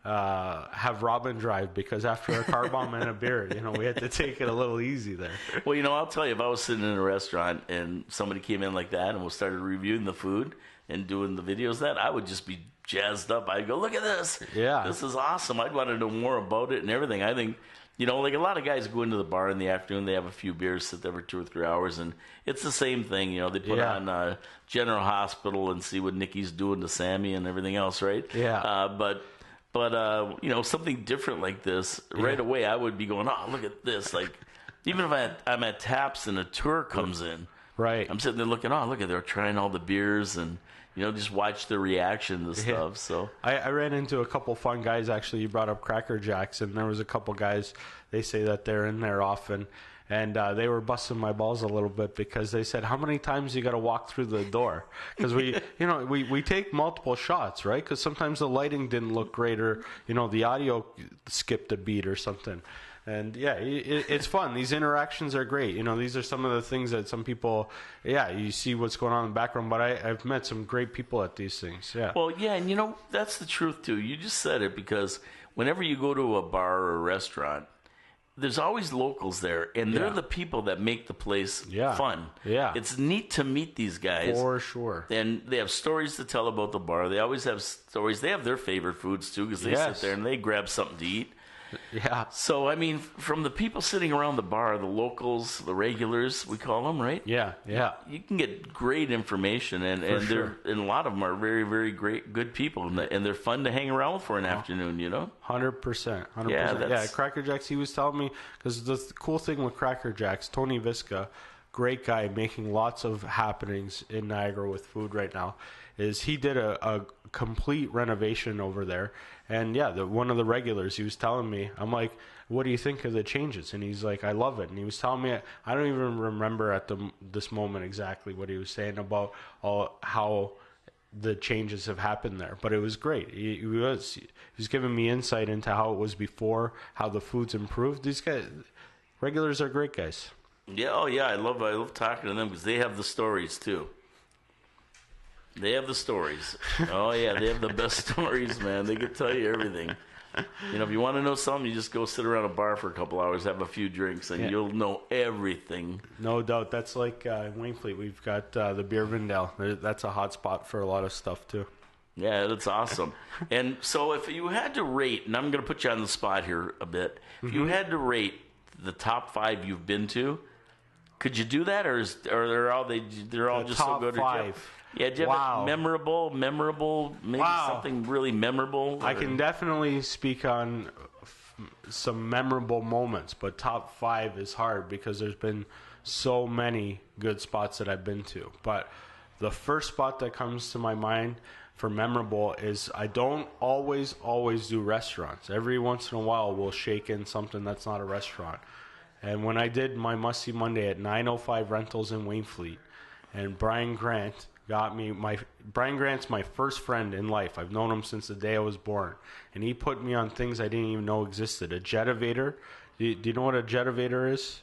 have Robin drive because after a car bomb and a beer, we had to take it a little easy there. Well, I'll tell you, if I was sitting in a restaurant and somebody came in like that and we started reviewing the food and doing the videos, I would just be jazzed up. I'd go, look at this. Yeah. This is awesome. I'd want to know more about it and everything. I think, like a lot of guys go into the bar in the afternoon, they have a few beers, sit there for 2 or 3 hours, and it's the same thing. They put on General Hospital and see what Nikki's doing to Sammy and everything else, right? Yeah. But something different like this, right away I would be going, oh, look at this. Like, even if I'm at Taps and a tour comes in, right, I'm sitting there looking, oh, look at, they're trying all the beers and, just watch the reaction to stuff. So I ran into a couple fun guys, actually. You brought up Cracker Jacks, and there was a couple guys, they say that they're in there often, and they were busting my balls a little bit because they said, how many times you got to walk through the door? Because we take multiple shots, right? Because sometimes the lighting didn't look great, or the audio skipped a beat or something. And yeah, it's fun. These interactions are great. These are some of the things that some people, you see what's going on in the background, but I've met some great people at these things. Yeah. Well, yeah, and that's the truth too. You just said it, because whenever you go to a bar or a restaurant, there's always locals there, and they're the people that make the place fun. Yeah. It's neat to meet these guys. For sure. And they have stories to tell about the bar. They always have stories. They have their favorite foods too, because they sit there and they grab something to eat. Yeah. So, from the people sitting around the bar, the locals, the regulars, we call them, right? Yeah, yeah. You can get great information, and a lot of them are very, very good people, and they're fun to hang around with for an afternoon, 100%. Yeah, Cracker Jacks, he was telling me, because the cool thing with Cracker Jacks, Tony Visca, great guy, making lots of happenings in Niagara with food right now, is he did a complete renovation over there. And one of the regulars, he was telling me, I'm like, what do you think of the changes? And he's like, I love it. And he was telling me, I don't even remember at this moment exactly what he was saying about how the changes have happened there, but it was great. He was giving me insight into how it was before, how the food's improved. These guys, regulars, are great guys. Yeah, oh yeah, I love talking to them because they have the stories too. They have the stories. Oh, yeah, they have the best stories, man. They can tell you everything. If you want to know something, you just go sit around a bar for a couple hours, have a few drinks, and you'll know everything. No doubt. That's like in Wainfleet, we've got the Beer Vindale. That's a hot spot for a lot of stuff, too. Yeah, that's awesome. And so if you had to rate, and I'm going to put you on the spot here a bit, if you had to rate the top 5 you've been to, could you do that, or they're all just so good? Top 5. Yeah, do you have memorable, maybe something really memorable? I can definitely speak on some memorable moments, but top 5 is hard because there's been so many good spots that I've been to. But the first spot that comes to my mind for memorable is I don't always do restaurants. Every once in a while, we'll shake in something that's not a restaurant. And when I did my Must See Monday at 905 Rentals in Wainfleet, and Brian Grant got me Brian Grant's my first friend in life. I've known him since the day I was born, and he put me on things I didn't even know existed. A jetivator. Do you know what a jetivator is?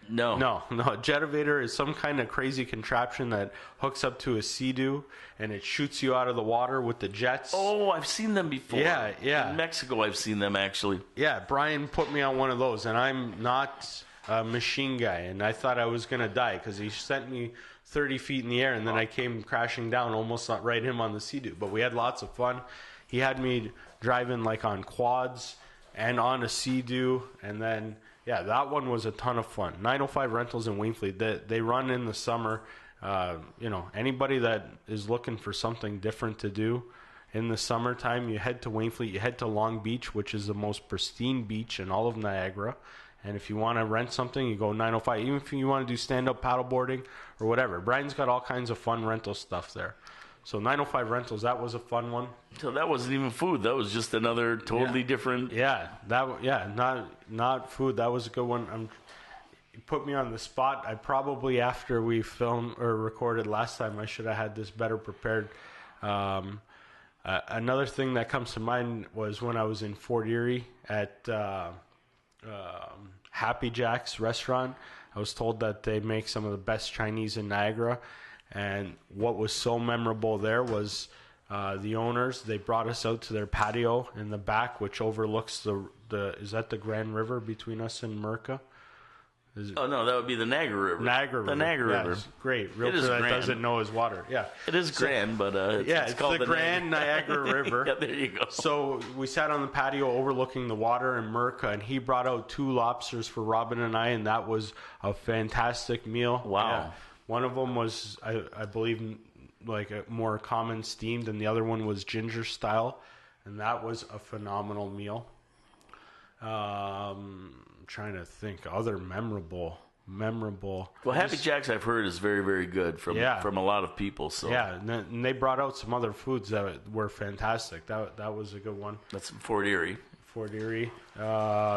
No. A jetivator is some kind of crazy contraption that hooks up to a Sea-Doo and it shoots you out of the water with the jets. Oh, I've seen them before. Yeah. In Mexico, I've seen them actually. Yeah, Brian put me on one of those, and I'm not a machine guy, and I thought I was going to die because he sent me 30 feet in the air, and then I came crashing down, almost right him on the Sea-Doo. But we had lots of fun. He had me driving like on quads and on a Sea-Doo, and then... yeah, that one was a ton of fun. 905 Rentals in Wainfleet. They run in the summer. Anybody that is looking for something different to do in the summertime, you head to Wainfleet. You head to Long Beach, which is the most pristine beach in all of Niagara. And if you want to rent something, you go 905. Even if you want to do stand-up paddleboarding or whatever. Brian's got all kinds of fun rental stuff there. So 905 Rentals, that was a fun one. So that wasn't even food. That was just another totally different. Not food. That was a good one. You put me on the spot. I probably, after we filmed or recorded last time, I should have had this better prepared. Another thing that comes to mind was when I was in Fort Erie at Happy Jack's restaurant. I was told that they make some of the best Chinese in Niagara. And what was so memorable there was the owners, they brought us out to their patio in the back, which overlooks is that the Grand River between us and Merca? Oh, no, that would be the Niagara River. The Niagara River. It's great. Realtor that doesn't know his water. Yeah. It is grand, but it's called the Grand Niagara River. Yeah, there you go. So we sat on the patio overlooking the water in Merca, and he brought out 2 lobsters for Robin and I, and that was a fantastic meal. Wow. Yeah. One of them was, I believe, like a more common steamed, and the other one was ginger style, and that was a phenomenal meal. Trying to think other memorable. Well, Happy Jack's I've heard is very, very good from a lot of people. So yeah, and they brought out some other foods that were fantastic. That was a good one. That's Fort Erie.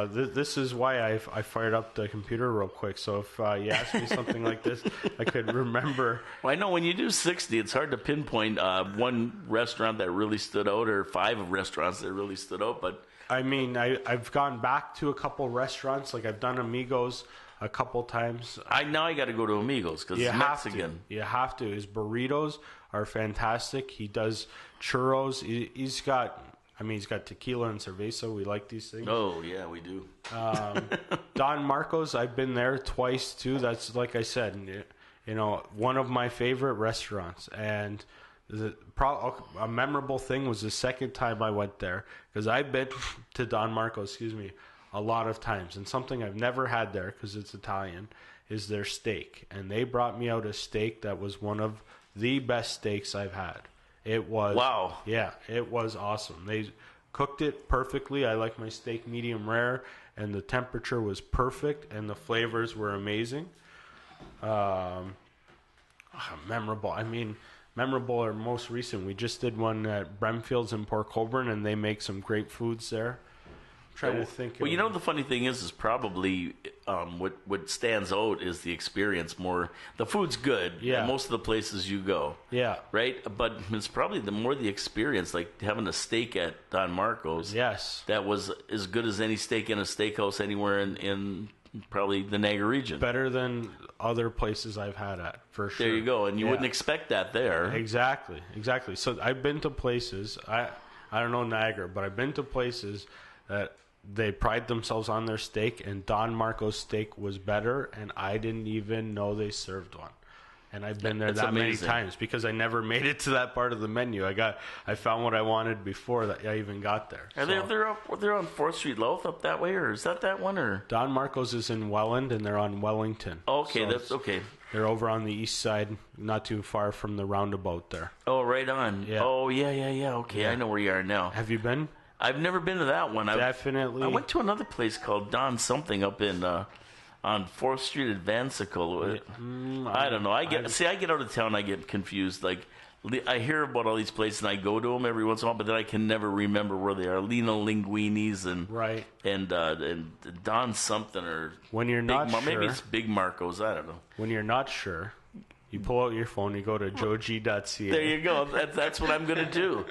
This is why I fired up the computer real quick. So if you ask me something like this, I could remember. Well, I know when you do 60, it's hard to pinpoint one restaurant that really stood out or 5 restaurants that really stood out. But I mean, I've gone back to a couple restaurants. Like I've done Amigos a couple times. I got to go to Amigos because it's Mexican. You have to. His burritos are fantastic. He does churros. He's got tequila and cerveza. We like these things. Oh, yeah, we do. Don Marcos, I've been there twice, too. That's, like I said, one of my favorite restaurants. And a memorable thing was the second time I went there. Because I've been to Don Marcos, a lot of times. And something I've never had there, because it's Italian, is their steak. And they brought me out a steak that was one of the best steaks I've had. It was. Wow. Yeah, it was awesome. They cooked it perfectly. I like my steak medium rare, and the temperature was perfect, and the flavors were amazing. Memorable. Memorable or most recent. We just did one at Bremfields in Port Colborne, and they make some great foods there. Trying to think. Well, the funny thing is probably what stands out is the experience more. The food's good. Yeah. At most of the places you go. Yeah. Right? But it's probably the experience, like having a steak at Don Marcos. Yes. That was as good as any steak in a steakhouse anywhere in probably the Niagara region. Better than other places I've had at, for sure. There you go. And you wouldn't expect that there. Exactly. So I've been to places, I don't know Niagara, but I've been to places that they pride themselves on their steak, and Don Marcos steak was better, and I didn't even know they served one. And I've been there many times because I never made it to that part of the menu. I found what I wanted before that I even got there. They're on 4th Street Louth up that way, or is that one? Or Don Marcos is in Welland, and they're on Wellington. Okay, so that's okay. They're over on the east side, not too far from the roundabout there. Oh, right on. Yeah. Oh, yeah. Okay, yeah. I know where you are now. Have you been? I've never been to that one. Definitely. I went to another place called Don something up in on 4th Street at Vansicle. I don't know. I get out of town, I get confused. Like, I hear about all these places, and I go to them every once in a while, but then I can never remember where they are. Lino Linguini's and Don something, or when you're not sure, maybe it's Big Marco's. I don't know. When you're not sure, you pull out your phone, you go to joeg.ca. There you go. That's what I'm going to do.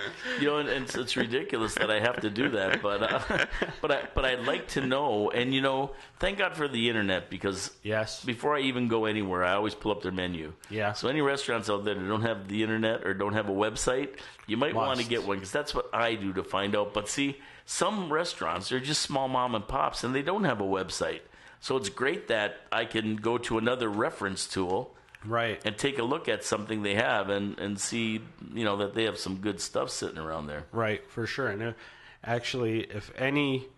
And it's ridiculous that I have to do that, but I'd like to know. And thank God for the internet, because before I even go anywhere, I always pull up their menu. Yeah. So any restaurants out there that don't have the internet or don't have a website, you might want to get one, because that's what I do to find out. But see, some restaurants are just small mom and pops, and they don't have a website. So it's great that I can go to another reference tool. Right. And take a look at something they have and see, that they have some good stuff sitting around there. Right, for sure. And actually, if any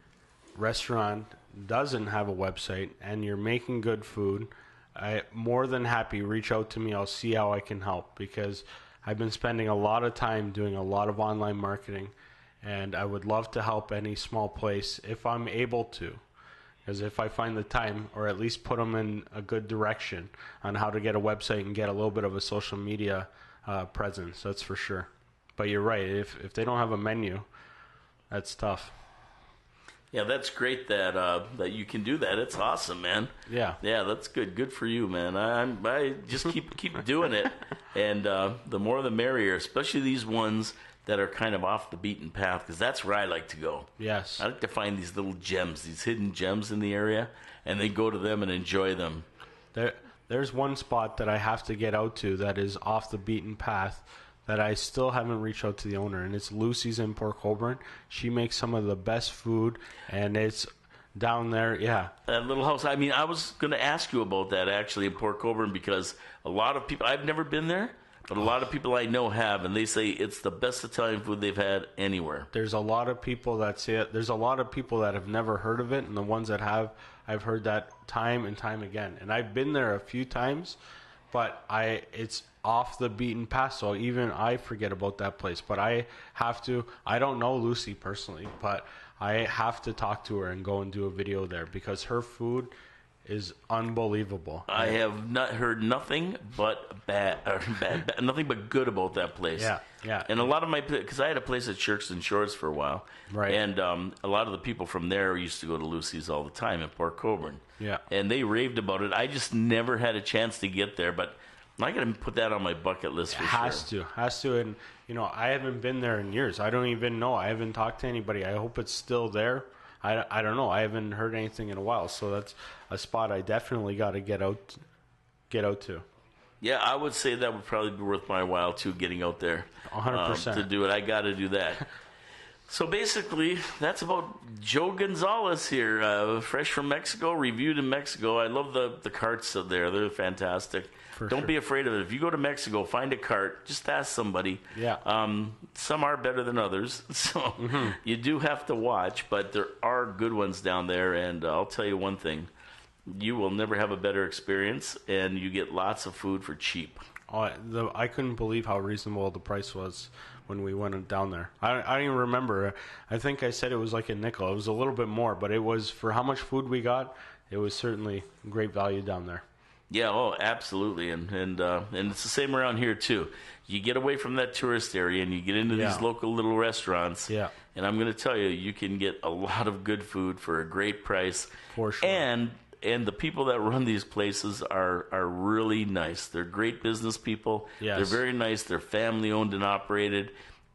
restaurant doesn't have a website and you're making good food, I'm more than happy. Reach out to me. I'll see how I can help, because I've been spending a lot of time doing a lot of online marketing, and I would love to help any small place if I'm able to. Because if I find the time, or at least put them in a good direction on how to get a website and get a little bit of a social media presence, that's for sure. But you're right. If they don't have a menu, that's tough. Yeah, that's great that you can do that. It's awesome, man. Yeah. Yeah, that's good. Good for you, man. I just keep doing it, and the more the merrier. Especially these ones that are kind of off the beaten path, because that's where I like to go. Yes. I like to find these little gems, these hidden gems in the area, and then go to them and enjoy them. There's one spot that I have to get out to that is off the beaten path that I still haven't reached out to the owner, and it's Lucy's in Port Colborne. She makes some of the best food, and it's down there, yeah. That little house. I mean, I was going to ask you about that, actually, in Port Colborne, because a lot of people, I've never been there, but a lot of people I know have, and they say it's the best Italian food they've had anywhere. There's a lot of people that say it. There's a lot of people that have never heard of it, and the ones that have, I've heard that time and time again. And I've been there a few times, but it's off the beaten path, so even I forget about that place. But I don't know Lucy personally, but I have to talk to her and go and do a video there, because her food is unbelievable. I have not heard nothing but bad, nothing but good about that place. Yeah. And a lot of because I had a place at Shirkston Shores for a while, right? And a lot of the people from there used to go to Lucy's all the time in Port Colborne. Yeah. And they raved about it. I just never had a chance to get there, but I got to put that on my bucket list for sure. Has to. And I haven't been there in years. I don't even know. I haven't talked to anybody. I hope it's still there. I don't know. I haven't heard anything in a while, so that's a spot I definitely got to get out to. Yeah, I would say that would probably be worth my while too, getting out there 100% to do it. I got to do that. So basically, that's about Joe Gonzalez here, fresh from Mexico, reviewed in Mexico. I love the carts there; they're fantastic. Don't be afraid of it. If you go to Mexico, find a cart. Just ask somebody. Yeah. Some are better than others, so you do have to watch. But there are good ones down there, and I'll tell you one thing: you will never have a better experience, and you get lots of food for cheap. I couldn't believe how reasonable the price was when we went down there. I don't even remember. I think I said it was like a nickel. It was a little bit more, but it was, for how much food we got, it was certainly great value down there. Yeah, absolutely, and it's the same around here too. You get away from that tourist area and you get into these local little restaurants. Yeah. And I'm going to tell you, you can get a lot of good food for a great price. For sure. And the people that run these places are really nice. They're great business people. Yes. They're very nice. They're family owned and operated,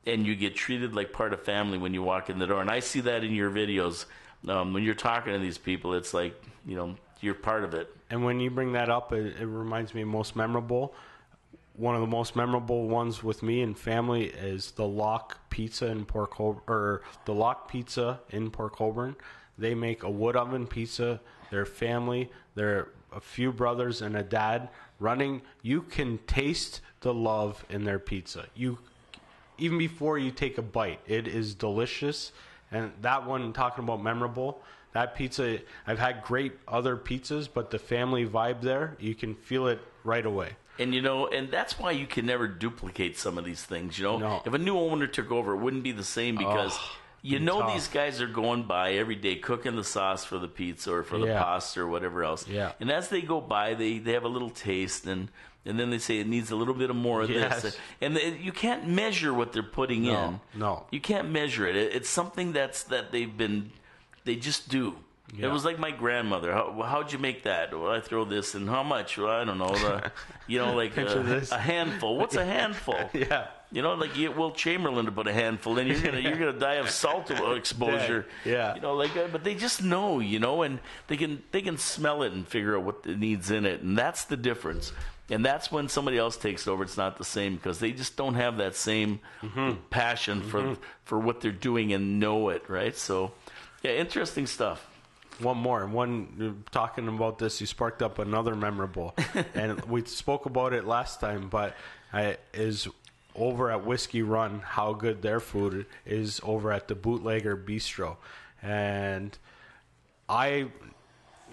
and you get treated like part of family when you walk in the door. And I see that in your videos. When you're talking to these people, it's like, you're part of it. And when you bring that up, it reminds me most memorable. One of the most memorable ones with me and family is the Lock Pizza in Port Colborne. They make a wood oven pizza. Their family, they're a few brothers and a dad running. You can taste the love in their pizza. Even before you take a bite, it is delicious. And that one, talking about memorable, that pizza, I've had great other pizzas, but the family vibe there, you can feel it right away. And, and that's why you can never duplicate some of these things, No. If a new owner took over, it wouldn't be the same because You know these guys are going by every day cooking the sauce for the pizza or for the pasta or whatever else. Yeah. And as they go by, they have a little taste, and then they say it needs a little bit of more of this. And you can't measure what they're putting in. No. You can't measure it. It's something that they just do. Yeah. It was like my grandmother. How'd you make that? Well, I throw this, and how much? Well, I don't know. Like a handful. What's a handful? Yeah. Like Will Chamberlain to put a handful in, you're gonna die of salt exposure. Yeah. But they just know, and they can smell it and figure out what it needs in it, and that's the difference. And that's when somebody else takes over. It's not the same because they just don't have that same passion for what they're doing and know it, right? So, yeah, interesting stuff. Talking about this, you sparked up another memorable, and we spoke about it last time, but is over at Whiskey Run, how good their food is over at the Bootlegger Bistro. And I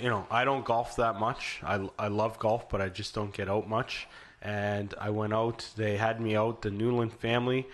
don't golf that much. I love golf, but I just don't get out much. And I went out. They had me out. The Newland family,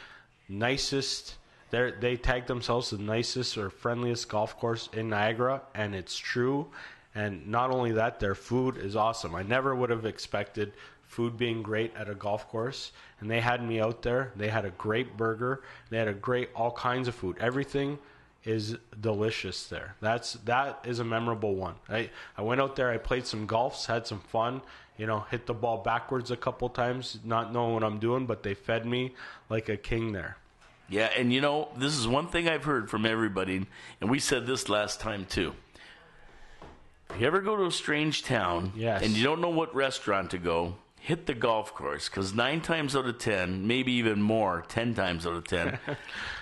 nicest. They tagged themselves the nicest or friendliest golf course in Niagara, and it's true. And not only that, their food is awesome. I never would have expected food being great at a golf course, and they had me out there. They had a great burger. They had all kinds of food. Everything is delicious there. That is a memorable one. I went out there. I played some golf, had some fun. Hit the ball backwards a couple times, not knowing what I'm doing, but they fed me like a king there. Yeah, and this is one thing I've heard from everybody, and we said this last time too. If you ever go to a strange town and you don't know what restaurant to go, hit the golf course, because 9 times out of 10, maybe even more, 10 times out of 10,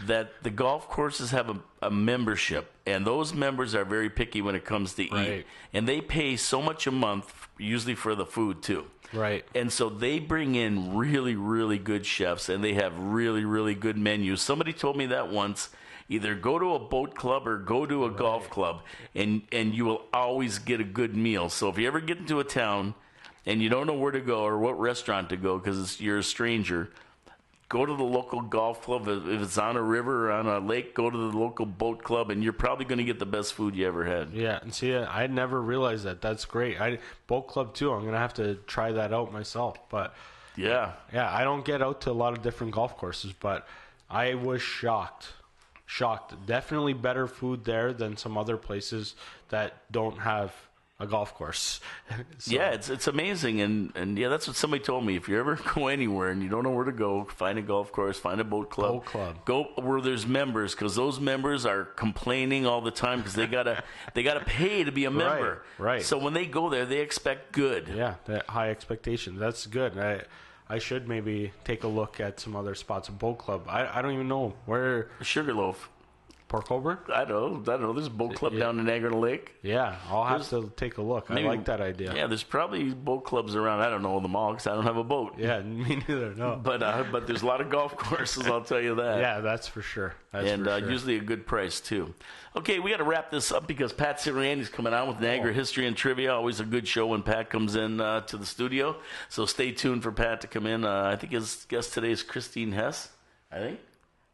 that the golf courses have a membership, and those members are very picky when it comes to eat. And they pay so much a month, usually for the food too. Right. And so they bring in really, really good chefs, and they have really, really good menus. Somebody told me that once. Either go to a boat club or go to a golf club, and you will always get a good meal. So if you ever get into a town and you don't know where to go or what restaurant to go because you're a stranger, go to the local golf club. If it's on a river or on a lake, go to the local boat club, and you're probably going to get the best food you ever had. Yeah, and see, I never realized that. That's great. Boat club too. I'm going to have to try that out myself. But yeah, I don't get out to a lot of different golf courses, but I was shocked. Definitely better food there than some other places that don't have a golf course. So. Yeah, it's amazing, and yeah, that's what somebody told me. If you ever go anywhere and you don't know where to go, find a golf course, find a boat club. Go where there's members, because those members are complaining all the time because they gotta pay to be a member. Right. So when they go there, they expect good. Yeah, that high expectations. That's good. I should maybe take a look at some other spots. A boat club. I don't even know where. Sugarloaf. Port Colborne? I don't know. There's a boat club down in Niagara Lake. Yeah, I'll have to take a look. I like that idea. Yeah, there's probably boat clubs around. I don't know them all because I don't have a boat. Yeah, me neither. No. But there's a lot of golf courses. I'll tell you that. Yeah, that's for sure. Usually a good price too. Okay, we got to wrap this up because Pat Sirianni's coming on with Niagara History and Trivia. Always a good show when Pat comes in to the studio. So stay tuned for Pat to come in. I think his guest today is Christine Hess. I think.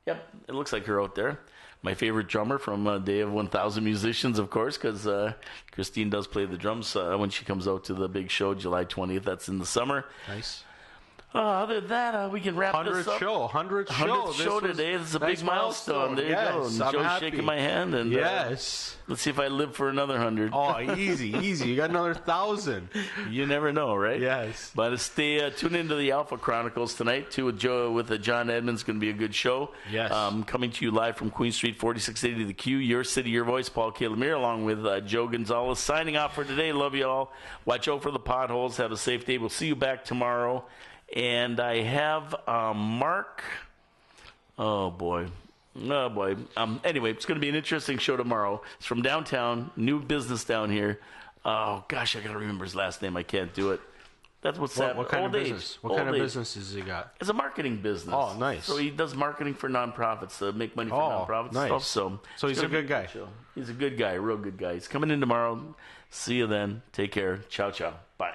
Yep, it looks like her out there. My favorite drummer from Day of 1,000 Musicians, of course, because Christine does play the drums when she comes out to the big show, July 20th. That's in the summer. Nice. Other than that, we can wrap this up. 100th show today. This is a big milestone. There you go. And Joe's shaking my hand. And, yes. Let's see if I live for another 100. Oh, easy. You got another 1,000. You never know, right? Yes. But stay tuned into the Alpha Chronicles tonight, too, with John Edmonds. Going to be a good show. Yes. Coming to you live from Queen Street, 4680 The Q. Your city, your voice. Paul K. Lemire, along with Joe Gonzalez. Signing off for today. Love you all. Watch out for the potholes. Have a safe day. We'll see you back tomorrow. And I have Mark. Oh, boy. Anyway, it's going to be an interesting show tomorrow. It's from downtown, new business down here. Oh, gosh, I got to remember his last name. I can't do it. That's what's happening. What kind of business? What kind of business has he got? It's a marketing business. Oh, nice. So he does marketing for nonprofits to make money for nonprofits. Nice. Stuff. So he's a good guy. He's a good guy, a real good guy. He's coming in tomorrow. See you then. Take care. Ciao, ciao. Bye.